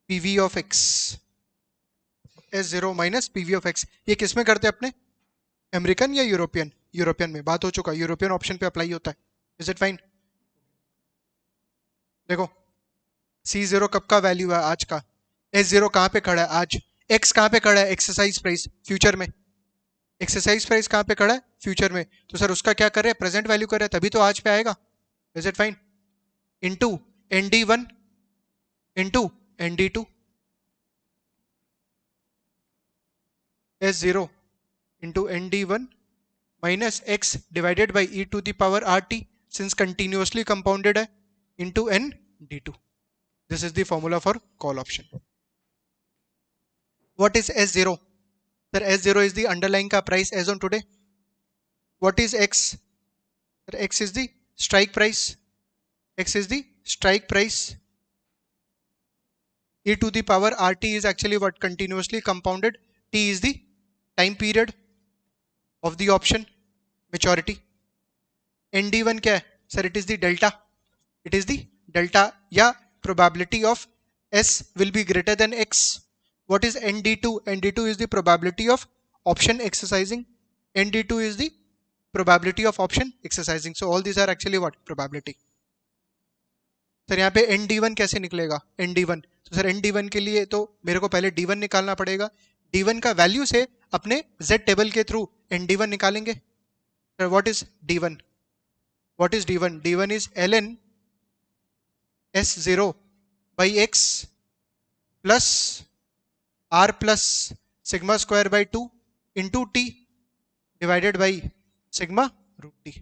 PV of X. S0 minus PV of X. ये किस में करते हैं अपने, अमेरिकन या यूरोपियन? यूरोपियन में बात हो चुका, यूरोपियन ऑप्शन पे अप्लाई होता है. Is it fine? देखो C0 कब का वैल्यू है, आज का. S0 कहाँ पे खड़ा है आज, X कहाँ पे खड़ा है, एक्सरसाइज प्राइस फ्यूचर में, एक्सरसाइज प्राइस कहाँ पे खड़ा है, फ्यूचर में. तो सर उसका क्या कर रहे हैं, प्रेजेंट वैल्यू कर रहे हैं, तभी तो आज पे आएगा. Is it fine? Into ND1 into ND2, S0 into ND1 minus X divided by e to the power RT, since continuously compounded है, into ND2. This is the formula for call option. What is S0? Sir, S0 is the underlying का price as on today. What is X? Sir, X is the strike price. X is the strike price. E to the power RT is actually what, continuously compounded. T is the time period of the option maturity. ND1 क्या है sir, it is the delta. It is the delta या probability of S will be greater than X. What is ND2? ND2 is the probability of option exercising. ND2 is the probability of option exercising. So all these are actually what, probability. Sir यहाँ पे ND1 कैसे निकलेगा, ND1? तो सर ND1 के लिए तो मेरे को पहले D1 निकालना पड़ेगा. D1 का वैल्यू से अपने Z टेबल के थ्रू ND1 निकालेंगे. Sir what is D1? What is D1? D1 is ln S0 by X plus R plus sigma square by 2 into T divided by sigma root T.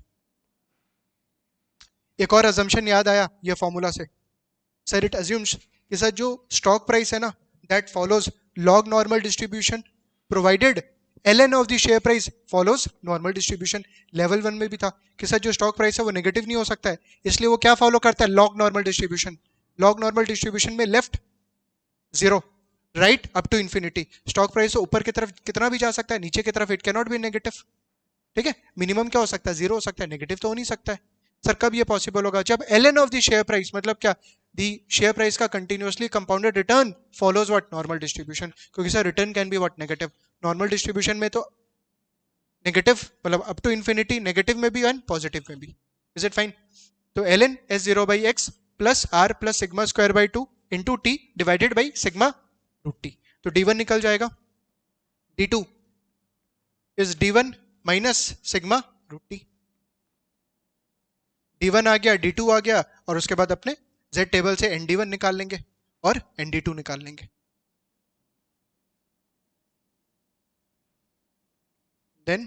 एक और assumption याद आया ये फॉर्मूला से. सर इट अज्यूम्स कि सर जो स्टॉक प्राइस है ना, that follows log normal distribution provided ln of the share price follows normal distribution. Level 1 में भी था कि सर जो स्टॉक प्राइस है वो नेगेटिव नहीं हो सकता है, इसलिए वो क्या फॉलो करता है, log normal distribution. Log normal distribution में left 0, right up to infinity. Stock price ऊपर की तरफ कितना भी जा सकता है, नीचे की तरफ it can not be negative. ठीक है, मिनिमम क्या हो सकता है, 0 हो सकता है, नेगेटिव तो हो नहीं सकता है. सर कब ये पॉसिबल होगा, जब ln of the share price, मतलब क्या, दी शेयर प्राइस का continuously compounded return follows what, normal distribution. क्योंकि sir return can be what, negative. Normal distribution में तो नेगेटिव मतलब अप टू इन्फिनिटी, नेगेटिव में भी एंड पॉजिटिव में भी. Is it fine? तो ln S0 by X plus R plus sigma square by 2 into T divided by sigma root T. तो d1 निकल जाएगा, d2 is d1 minus sigma root t. d1 आ गया, d2 आ गया, और उसके बाद अपने z टेबल से nd1 निकाल लेंगे और nd2 निकाल लेंगे। देन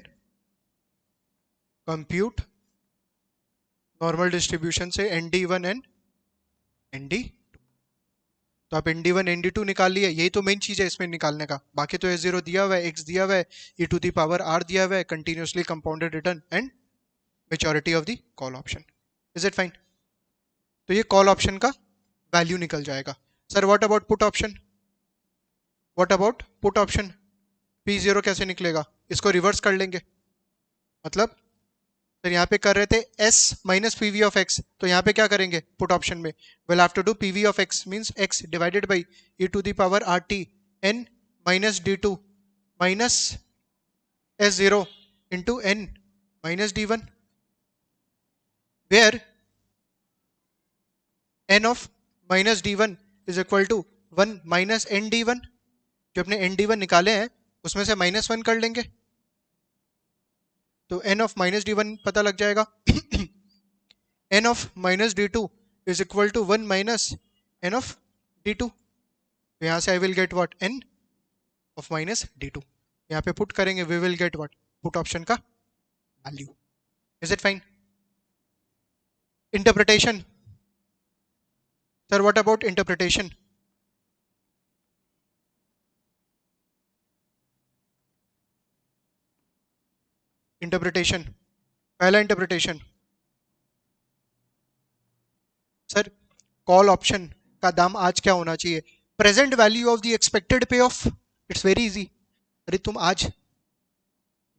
कंप्यूट नॉर्मल डिस्ट्रीब्यूशन से nd1 एंड nd, तो आप nd1 nd2 निकाल लिए। यही तो मेन चीज है इसमें निकालने का, बाकी तो s0 दिया हुआ है, x दिया हुआ है, e to the power r दिया हुआ है, continuously compounded return and maturity of the call option. Is it fine? तो ये कॉल ऑप्शन का वैल्यू निकल जाएगा। Sir what about put option? What about put option? p0 कैसे निकलेगा? इसको रिवर्स कर लेंगे, मतलब सर यहाँ पे कर रहे थे s minus p v of x, तो यहाँ पे क्या करेंगे पुट ऑप्शन में? We'll have to do p v of x means x divided by e to the power are t n minus D two minus s zero into n minus D one, where n of minus D one is equal to 1 minus n D one. जो अपने एन डी वन निकाले हैं उसमें से -1 कर लेंगे, तो n of minus D one पता लग जाएगा। n of minus D two is equal to 1 minus n of D two, तो यहाँ से I will get what? n of minus D two. यहाँ पे पुट करेंगे, we will get what? Put option का value. Is it fine? Interpretation, sir what about interpretation? Interpretation, पहला इंटरप्रिटेशन सर कॉल ऑप्शन का दाम आज क्या होना चाहिए? Present value of the expected पे ऑफ। It's very easy. अरे तुम आज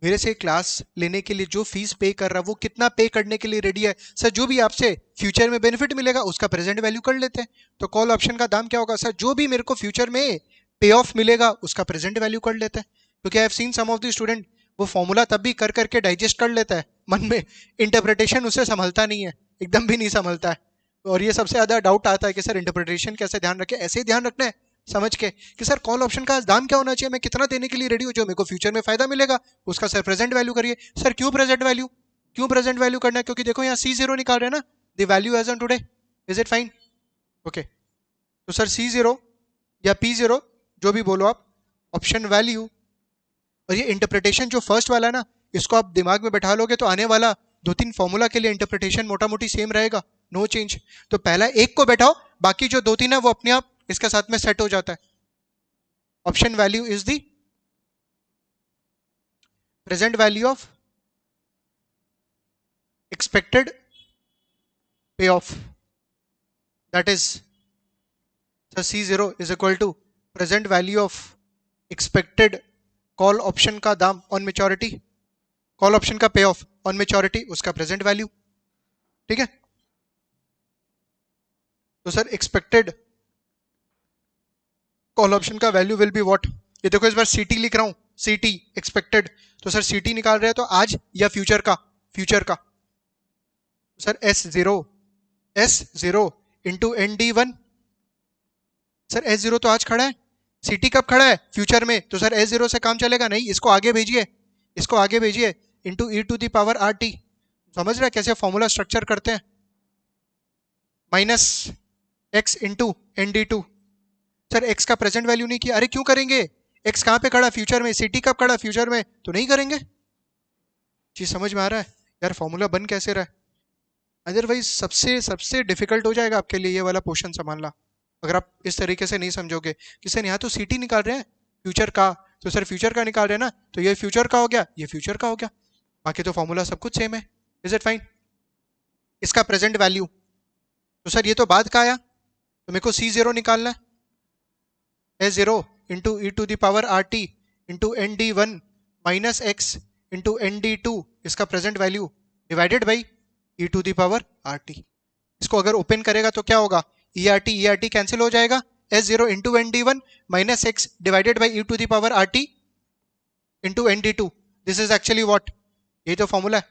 मेरे से क्लास लेने के लिए जो फीस पे कर रहा है वो कितना पे करने के लिए रेडी है? सर जो भी आपसे फ्यूचर में बेनिफिट मिलेगा उसका प्रेजेंट वैल्यू कर लेते हैं। तो कॉल ऑप्शन का दाम क्या होगा? सर जो भी मेरे को फ्यूचर में पे ऑफ मिलेगा उसका प्रेजेंट वैल्यू कर लेते हैं। क्योंकि I have seen some of the student वो फॉर्मूला तब भी कर करके डाइजेस्ट कर लेता है मन में, इंटरप्रिटेशन उसे संभलता नहीं है, एकदम भी नहीं संभलता है। और ये सबसे ज्यादा डाउट आता है कि सर इंटरप्रिटेशन कैसे ध्यान रखें? ऐसे ही ध्यान रखना है समझ के कि सर कॉल ऑप्शन का दाम क्या होना चाहिए, मैं कितना देने के लिए रेडी हूँ, जो मेरे को फ्यूचर में फायदा मिलेगा उसका सर प्रेजेंट वैल्यू करिए। सर क्यों प्रेजेंट वैल्यू? क्यों प्रेजेंट वैल्यू करना है? क्योंकि देखो यहाँ C0 निकाल रहे हैं ना, the value as on today. Is it fine? Okay, तो सर C0 या P0 जो भी बोलो आप, ऑप्शन वैल्यू, और ये इंटरप्रिटेशन जो फर्स्ट वाला है ना, इसको आप दिमाग में बैठा लोगे तो आने वाला 2-3 फॉर्मूला के लिए इंटरप्रिटेशन मोटा मोटी सेम रहेगा, नो चेंज। तो पहला एक को बैठाओ, बाकी जो 2-3 है वो अपने आप इसके साथ में सेट हो जाता है। Option value is the present value of expected payoff, that is C0 is equal to present value of expected call option का दाम ऑन मेच्योरिटी, कॉल ऑप्शन का पे ऑफ ऑन मेच्योरिटी, उसका प्रेजेंट वैल्यू। ठीक है, तो सर एक्सपेक्टेड कॉल ऑप्शन का वैल्यू विल बी व्हाट? ये देखो इस बार सीटी लिख रहा हूं, सीटी एक्सपेक्टेड, तो सर सीटी निकाल रहे हैं तो आज या फ्यूचर का? फ्यूचर का। Sir S0 into ND1, sir S0 तो आज खड़ा है, सीटी कब खड़ा है? फ्यूचर में। तो सर S0 से काम चलेगा नहीं, इसको आगे भेजिए, इसको आगे भेजिए, into e to the power RT। समझ रहे हैं कैसे फॉर्मूला स्ट्रक्चर करते हैं? Minus x into ND2। Sir x का प्रेजेंट वैल्यू नहीं किया, अरे क्यों करेंगे? x कहाँ पे खड़ा? फ्यूचर में। सीटी कब खड़ा? फ्यूचर में, तो नहीं करेंगे। चीज समझ में आ रहा है यार? फॉर्मूला बन कैसे रहा है? अदरवाइज सबसे सबसे डिफिकल्ट हो जाएगा आपके लिए ये वाला पोर्शन संभालना, अगर आप इस तरीके से नहीं समझोगे कि सर यहाँ तो सीटी निकाल रहे हैं फ्यूचर का, तो सर फ्यूचर का निकाल रहे हैं ना, तो ये फ्यूचर का हो गया, ये फ्यूचर का हो गया, बाकी तो फॉर्मूला सब कुछ सेम है। Is it fine? इसका प्रेजेंट वैल्यू, तो सर ये तो बाद का आया, तो मेरे को C0 निकालना है, S0 into e to the power RT into ND1 minus x into ND2, इसका present value divided by e to the power RT। इसको अगर ओपन करेगा तो क्या होगा? ERT कैंसिल हो जाएगा, S0 into ND1 minus x divided by e to the power RT into ND2। This is actually what? यही तो फॉर्मूला है,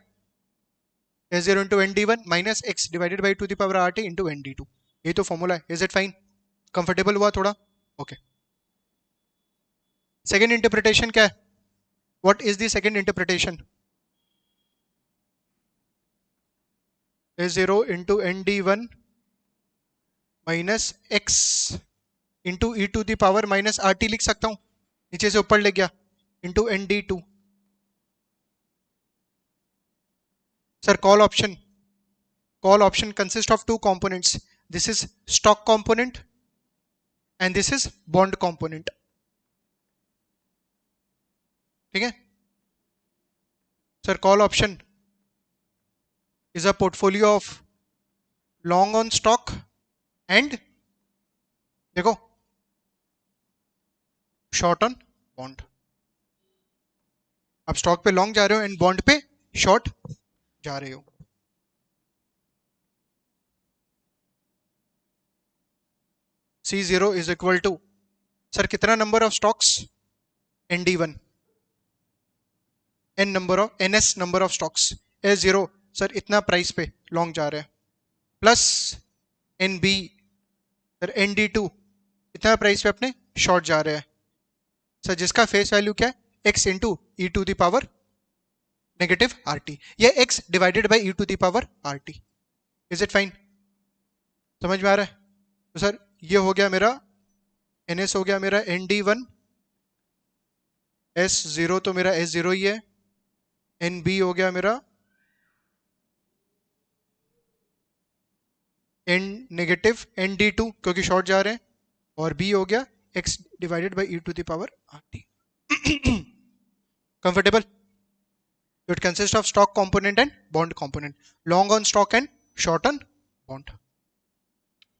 S0 into ND1 minus x divided by to the power RT into ND2, यही तो फॉर्मूला है। Is it fine? कंफर्टेबल हुआ थोड़ा? ओके सेकेंड इंटरप्रिटेशन क्या है? What is the second interpretation? A0 into ND1 minus x into e to the power minus RT लिख सकता हूँ, नीचे से ऊपर ले गया, into ND2. Sir call option consist of two components. This is stock component and this is bond component. ठीक है sir. Call option is a portfolio of long on stock and देखो शॉर्ट ऑन बॉन्ड. आप स्टॉक पे लॉन्ग जा रहे हो एंड बॉन्ड पे शॉर्ट जा रहे हो. C0 is equal to sir कितना number of stocks? ND1. NS number of stocks. A0 sir इतना प्राइस पे लॉन्ग जा रहे हैं, प्लस NB सर ND2 इतना प्राइस पे अपने शॉर्ट जा रहे हैं सर, जिसका फेस वैल्यू क्या है? x into e to the power negative RT, या x divided by e to the power RT. Is it fine? समझ में आ रहा है? तो सर ये हो गया मेरा NS, हो गया मेरा ND1, S0 तो मेरा S0 ही है, NB हो गया मेरा N नेगेटिव ND2 क्योंकि शॉर्ट जा रहे हैं, और B हो गया x divided by e to the power RT. Comfortable? It consist of stock component and bond component, long on stock and short on bond.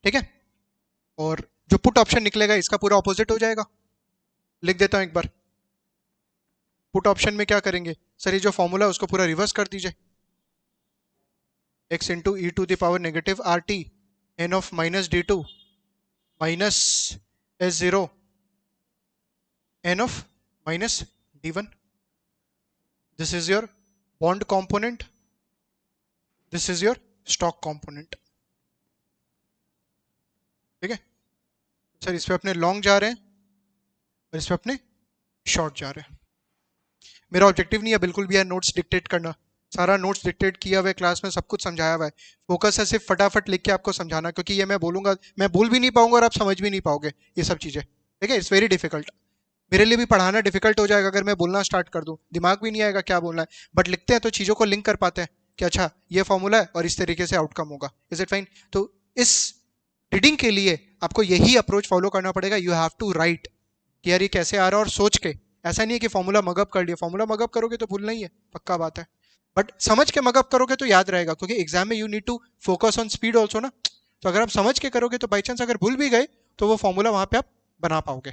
ठीक है. और जो पुट ऑप्शन निकलेगा इसका पूरा ऑपोजिट हो जाएगा. लिख देता हूं एक बार. पुट ऑप्शन में क्या करेंगे सर? ये जो फॉर्मूला है उसको पूरा रिवर्स कर दीजिए. x into e to the power negative RT n of minus D2 minus S0 n of minus D1. This is your bond component, this is your stock component. ठीक है सर. इस पे अपने लॉन्ग जा रहे हैं और इस पे अपने शॉर्ट जा रहे हैं. मेरा ऑब्जेक्टिव नहीं है बिल्कुल भी है नोट्स डिक्टेट करना. सारा नोट्स डिक्टेट किया हुआ है, क्लास में सब कुछ समझाया हुआ है. फोकस है सिर्फ फटाफट लिख के आपको समझाना, क्योंकि ये मैं बोलूंगा मैं बोल भी नहीं पाऊंगा और आप समझ भी नहीं पाओगे ये सब चीजें. ठीक है. It's very difficult. मेरे लिए भी पढ़ाना डिफिकल्ट हो जाएगा अगर मैं बोलना स्टार्ट कर दूं, दिमाग भी नहीं आएगा क्या बोलना है. बट लिखते हैं तो चीज़ों को लिंक कर पाते हैं कि अच्छा ये फॉर्मूला है और इस तरीके से आउटकम होगा. Is it fine? तो इस रीडिंग के लिए आपको यही अप्रोच फॉलो करना पड़ेगा. यू हैव टू राइट कि यार ये कैसे आ रहा है, और सोच के. ऐसा नहीं है कि फॉर्मूला मगअप कर लिया. फॉर्मूला मगअप करोगे तो भूलना ही है, पक्का बात है. बट समझ के मगअप करोगे तो याद रहेगा, क्योंकि एग्जाम में you need to focus on speed also ना. तो अगर आप समझ के करोगे तो बाई चांस अगर भूल भी गए तो वो फॉर्मूला वहां पे आप बना पाओगे.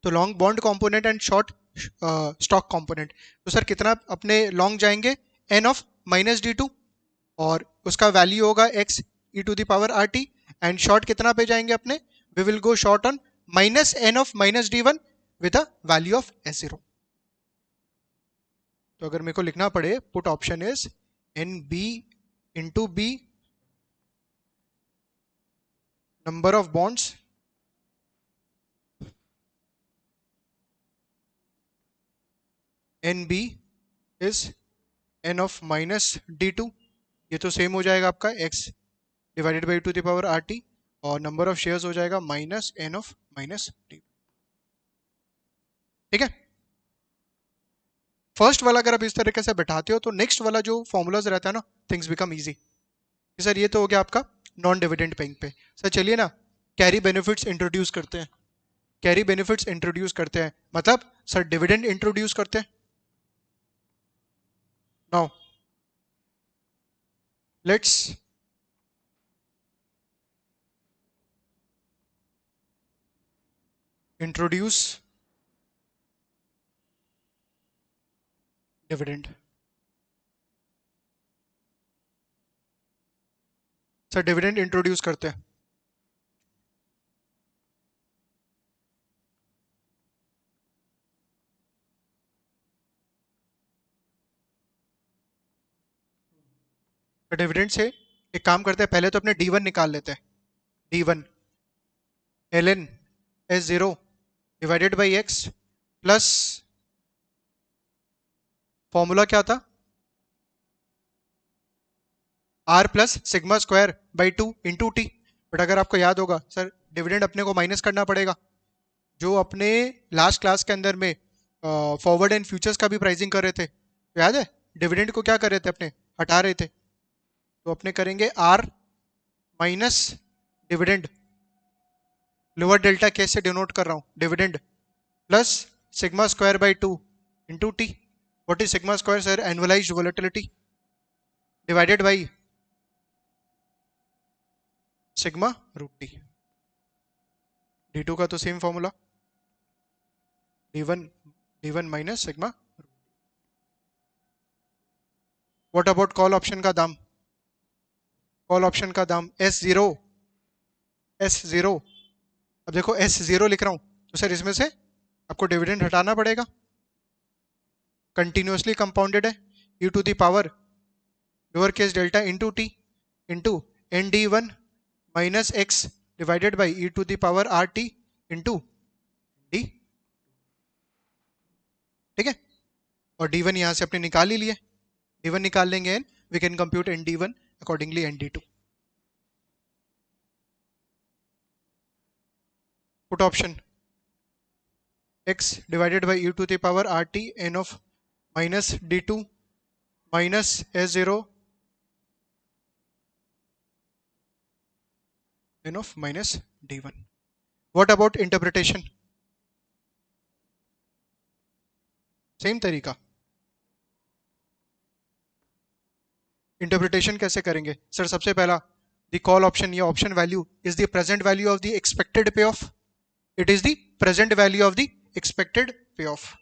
तो long bond component and short stock component. तो सर कितना अपने लॉन्ग जाएंगे? n ऑफ माइनस D2 और उसका वैल्यू होगा x e to the power RT. And short कितना पे जाएंगे अपने? We will go short on minus n of minus D1 with a value of S0. तो अगर मेरे को लिखना पड़े, put option is NB into B number of bonds NB is n of minus D2. ये तो सेम हो जाएगा आपका x divided by to the power RT, और नंबर ऑफ शेयर्स हो जाएगा minus n of minus D. ठीक है. फर्स्ट वाला अगर आप इस तरीके से बैठाते हो तो नेक्स्ट वाला जो फॉर्मूलाज रहता है ना, थिंग्स बिकम इजी. सर ये तो हो गया आपका नॉन डिविडेंड पेइंग पे. सर चलिए ना कैरी बेनिफिट्स इंट्रोड्यूस करते हैं. कैरी बेनिफिट्स इंट्रोड्यूस करते हैं मतलब सर डिविडेंड इंट्रोड्यूस करते हैं. Now let's introduce dividend. Sir dividend introduce करते हैं. डिविडेंड से एक काम करते हैं, पहले तो अपने D1 निकाल लेते हैं. D1 ln S0 divided by X plus formula क्या था, R plus sigma square by 2 × T. But अगर आपको याद होगा सर डिविडेंड अपने को माइनस करना पड़ेगा, जो अपने लास्ट क्लास के अंदर में फॉरवर्ड एंड फ्यूचर्स का भी प्राइसिंग कर रहे थे, तो याद है डिविडेंड को क्या कर रहे थे अपने, हटा रहे थे। तो अपने करेंगे R minus dividend, lower delta case से डिनोट कर रहा हूँ, dividend plus sigma square by 2 × T. What is sigma square sir, annualized volatility, divided by sigma root T. D two का तो same formula, D one minus sigma. What about call option का दाम, कॉल ऑप्शन का दाम एस जीरो। अब देखो S0 लिख रहा हूं, तो सर इसमें से आपको डिविडेंड हटाना पड़ेगा, कंटिन्यूसली कंपाउंडेड है, e to the power lower case delta into T into N D one minus x divided by e to the power are T into D. ठीक है, और d1 यहां से अपने निकाल ही लिए, d1 निकाल लेंगे and we can compute N D one accordingly N D two. Put option x divided by e to the power rt n of minus d2 minus s0 n of minus d1. What about interpretation? Same तरीका, इंटरप्रिटेशन कैसे करेंगे सर, सबसे पहला द कॉल ऑप्शन या option value is the present value of the expected payoff, it is the present value of the expected payoff.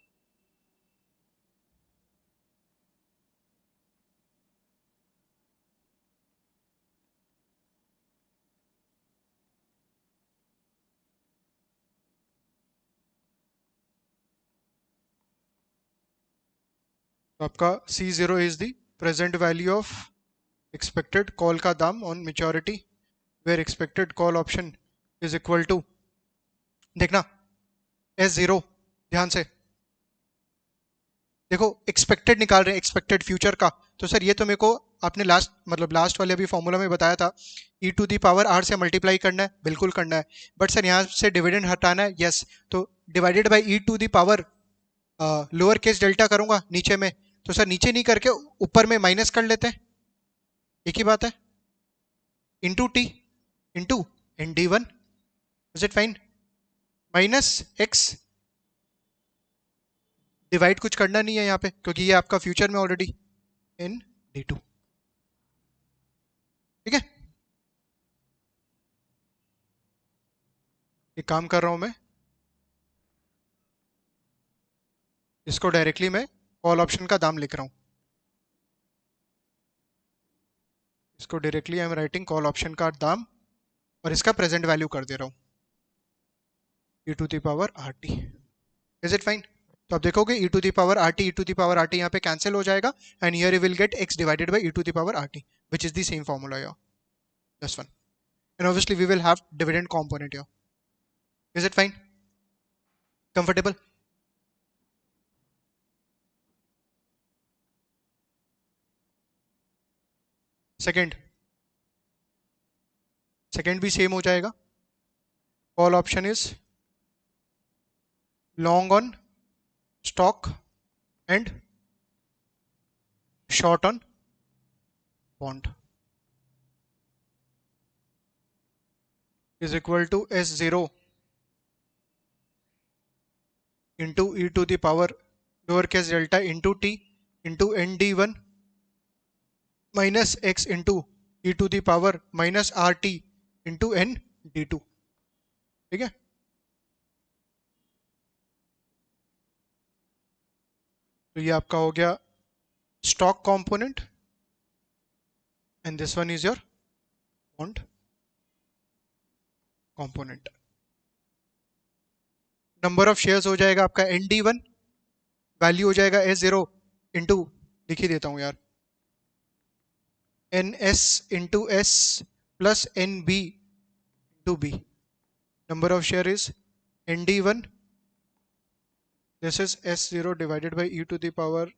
तो आपका C0 is the present value of expected call का दाम on maturity, where expected call option is equal to, देखना S0, ध्यान से देखो एक्सपेक्टेड निकाल रहे हैं, एक्सपेक्टेड फ्यूचर का। तो सर ये तो मेरे को आपने लास्ट वाले अभी फॉर्मूला में बताया था, e to the power r से मल्टीप्लाई करना है, बिल्कुल करना है, बट सर यहाँ से डिविडेंड हटाना है, यस। तो divided by e to the power lower case delta करूंगा नीचे में, तो सर नीचे नहीं करके ऊपर में माइनस कर लेते हैं, एक ही बात है, into T into N D one, is it fine, minus X, divide कुछ करना नहीं है यहाँ पे क्योंकि ये आपका फ्यूचर में ऑलरेडी इन d2। ठीक है, एक काम कर रहा हूं मैं, इसको डायरेक्टली मैं कॉल ऑप्शन का दाम लिख रहा हूं, इसको directly I am writing call option का दाम और इसका प्रेजेंट वैल्यू कर दे रहा हूं e to the power are T. Is it fine? तो आप देखोगे e to the power are T, e to the power are T यहाँ पे कैंसिल हो जाएगा and here you will get x divided by e to the power are T which is the same formula here, this one, and obviously we will have dividend component here. Is it fine, comfortable? Second, second भी सेम हो जाएगा, call option is long on stock and short on bond is equal to S0 into e to the power lowercase delta into t into nd1 minus x into e to the power minus rt into nd2। ठीक है, तो ये आपका हो गया stock component and this one is your bond component. Number of shares हो जाएगा आपका nd1, वैल्यू हो जाएगा S0 इंटू, लिख ही देता हूं यार, ns into s plus nb into b, number of share is nd1 this is S0 divided by e to the power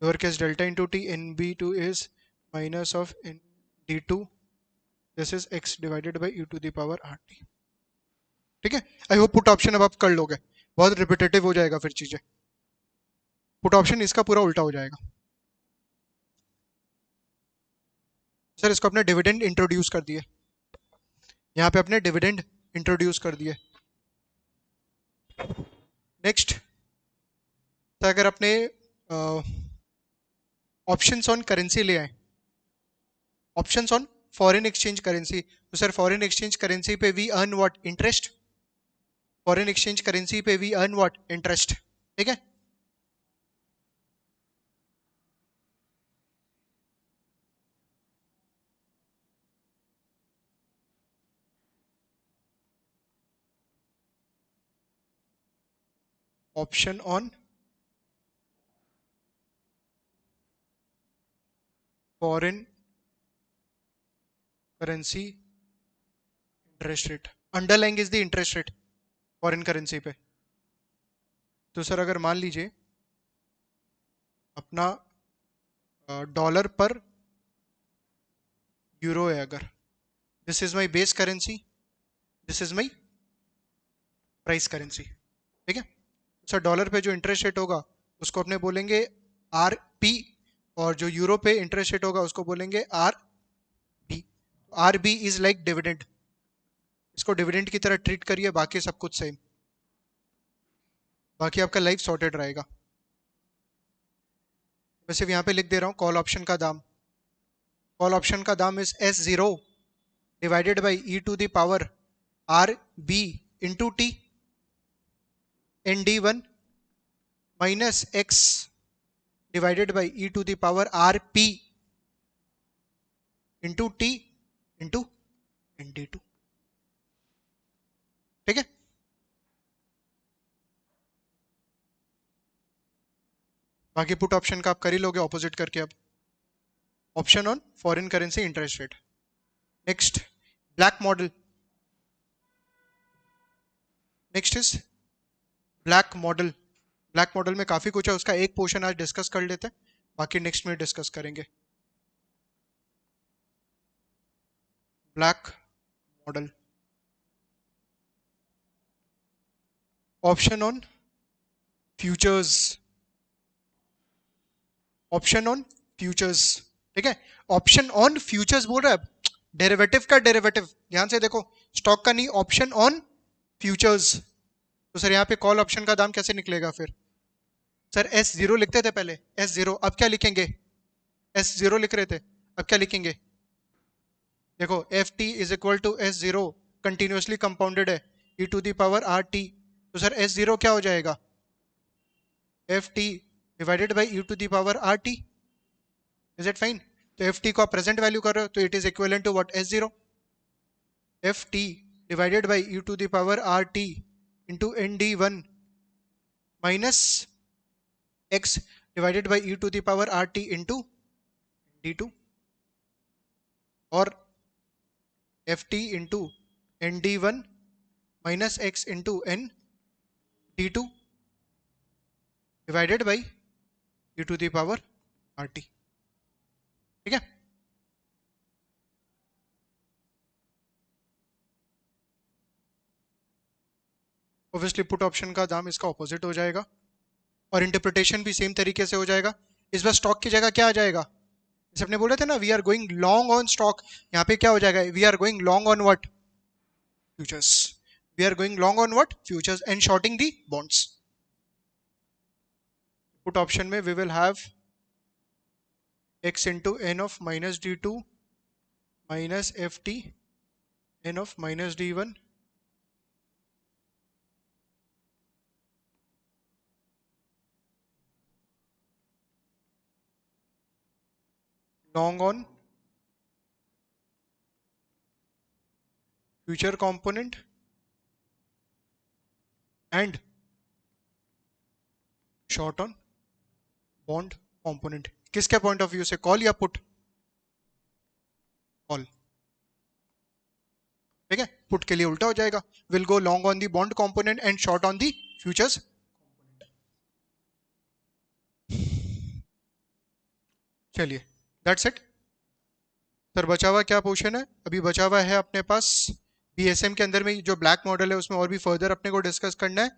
lower case delta into T, NB2 is minus of ND2, this is x divided by e to the power RT। ठीक है, आई होप पुट ऑप्शन अब आप कर लोगे, बहुत रिपीटेटिव हो जाएगा फिर चीजें। पुट ऑप्शन इसका पूरा उल्टा हो जाएगा। सर इसको अपने डिविडेंड इंट्रोड्यूस कर दिए, यहाँ पे अपने डिविडेंड इंट्रोड्यूस कर दिए। नेक्स्ट, तो अगर अपने ऑप्शंस ऑन करेंसी ले आए, options on foreign exchange currency, तो सर फॉरेन एक्सचेंज करेंसी पे we earn what, interest. Foreign exchange currency पे वी अर्न व्हाट, इंटरेस्ट। ठीक है, option on foreign currency interest rate, underlying is the interest rate foreign currency पे। तो सर अगर मान लीजिए अपना डॉलर पर यूरो है, अगर this is my base currency, this is my price currency. ठीक है, सर डॉलर पे जो इंटरेस्ट रेट होगा उसको अपने बोलेंगे RP, और जो यूरो पे इंटरेस्ट रेट होगा उसको बोलेंगे RB। RB is like dividend, इसको डिविडेंड की तरह ट्रीट करिए, बाकी सब कुछ सेम, बाकी आपका लाइफ सॉर्टेड रहेगा। वैसे यहाँ पे लिख दे रहा हूँ कॉल ऑप्शन का दाम, कॉल ऑप्शन का दाम is S0 divided by e to the power RB into T, ND1 minus X divided by e to the power RP into T into ND2। ठीक है, बाकी पुट ऑप्शन का आप कर ही लोगे ऑपोजिट करके। अब option on foreign currency interest rate. Next, black model, next is black model. Black model में काफी कुछ है, उसका एक पोर्शन आज डिस्कस कर लेते हैं, बाकी नेक्स्ट में डिस्कस करेंगे। Black model, option on futures, option on futures. ठीक है, ऑप्शन ऑन फ्यूचर्स बोल रहा है, डेरिवेटिव का डेरिवेटिव, ध्यान से देखो, स्टॉक का नहीं, ऑप्शन ऑन फ्यूचर्स। तो सर यहाँ पे कॉल ऑप्शन का दाम कैसे निकलेगा फिर? सर S0 लिखते थे पहले, S0, अब क्या लिखेंगे? S0 लिख रहे थे, अब क्या लिखेंगे? देखो FT is equal to S0, continuously compounded है, e to the power RT। तो सर S0 क्या हो जाएगा? FT divided by e to the power RT। Is it fine? तो FT को आप प्रेजेंट वैल्यू कर रहे हो, तो it is equivalent to what, S0। FT divided by e to the power RT into ND1 minus X divided by e to the power RT into D2, और FT into ND1 minus X into ND2 divided by e to the power RT। ठीक है, ऑब्वियसली पुट ऑप्शन का दाम इसका ऑपोजिट हो जाएगा, और इंटरप्रिटेशन भी सेम तरीके से हो जाएगा। इस बार स्टॉक की जगह क्या आ जाएगा? जैसे अपने बोले थे ना, we are going long on stock, यहाँ पे क्या हो जाएगा? We are going long on what, futures. We are going long on what, futures, and shorting the bonds. Put option में we will have x into n of minus D2 minus FT n of minus D1 long on future component and short on bond component। किसके पॉइंट ऑफ व्यू से, कॉल या पुट? कॉल। ठीक है, पुट के लिए उल्टा हो जाएगा, will go long on the bond component and short on the futures. चलिए, दैट्स इट सर। बचा हुआ क्या पोर्शन है? अभी बचा हुआ है अपने पास बीएसएम के अंदर में जो ब्लैक मॉडल है उसमें और भी फर्दर अपने को डिस्कस करना है।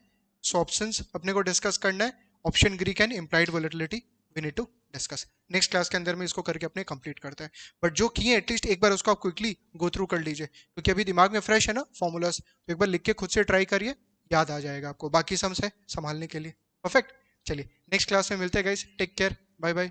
सो ऑप्शंस अपने को डिस्कस करना है। Option Greek and implied volatility we need to discuss. Next class के अंदर में इसको करके अपने कंप्लीट करते हैं। बट जो किए एटलीस्ट एक बार उसको आप क्विकली गो थ्रू कर लीजिए, क्योंकि अभी दिमाग में फ्रेश है ना फॉर्मूलाज, तो एक बार लिख के खुद से ट्राई करिए, याद आ जाएगा आपको। बाकी सम्स है संभालने के लिए। परफेक्ट। चलिए नेक्स्ट क्लास में मिलते हैं guys, take care, bye bye.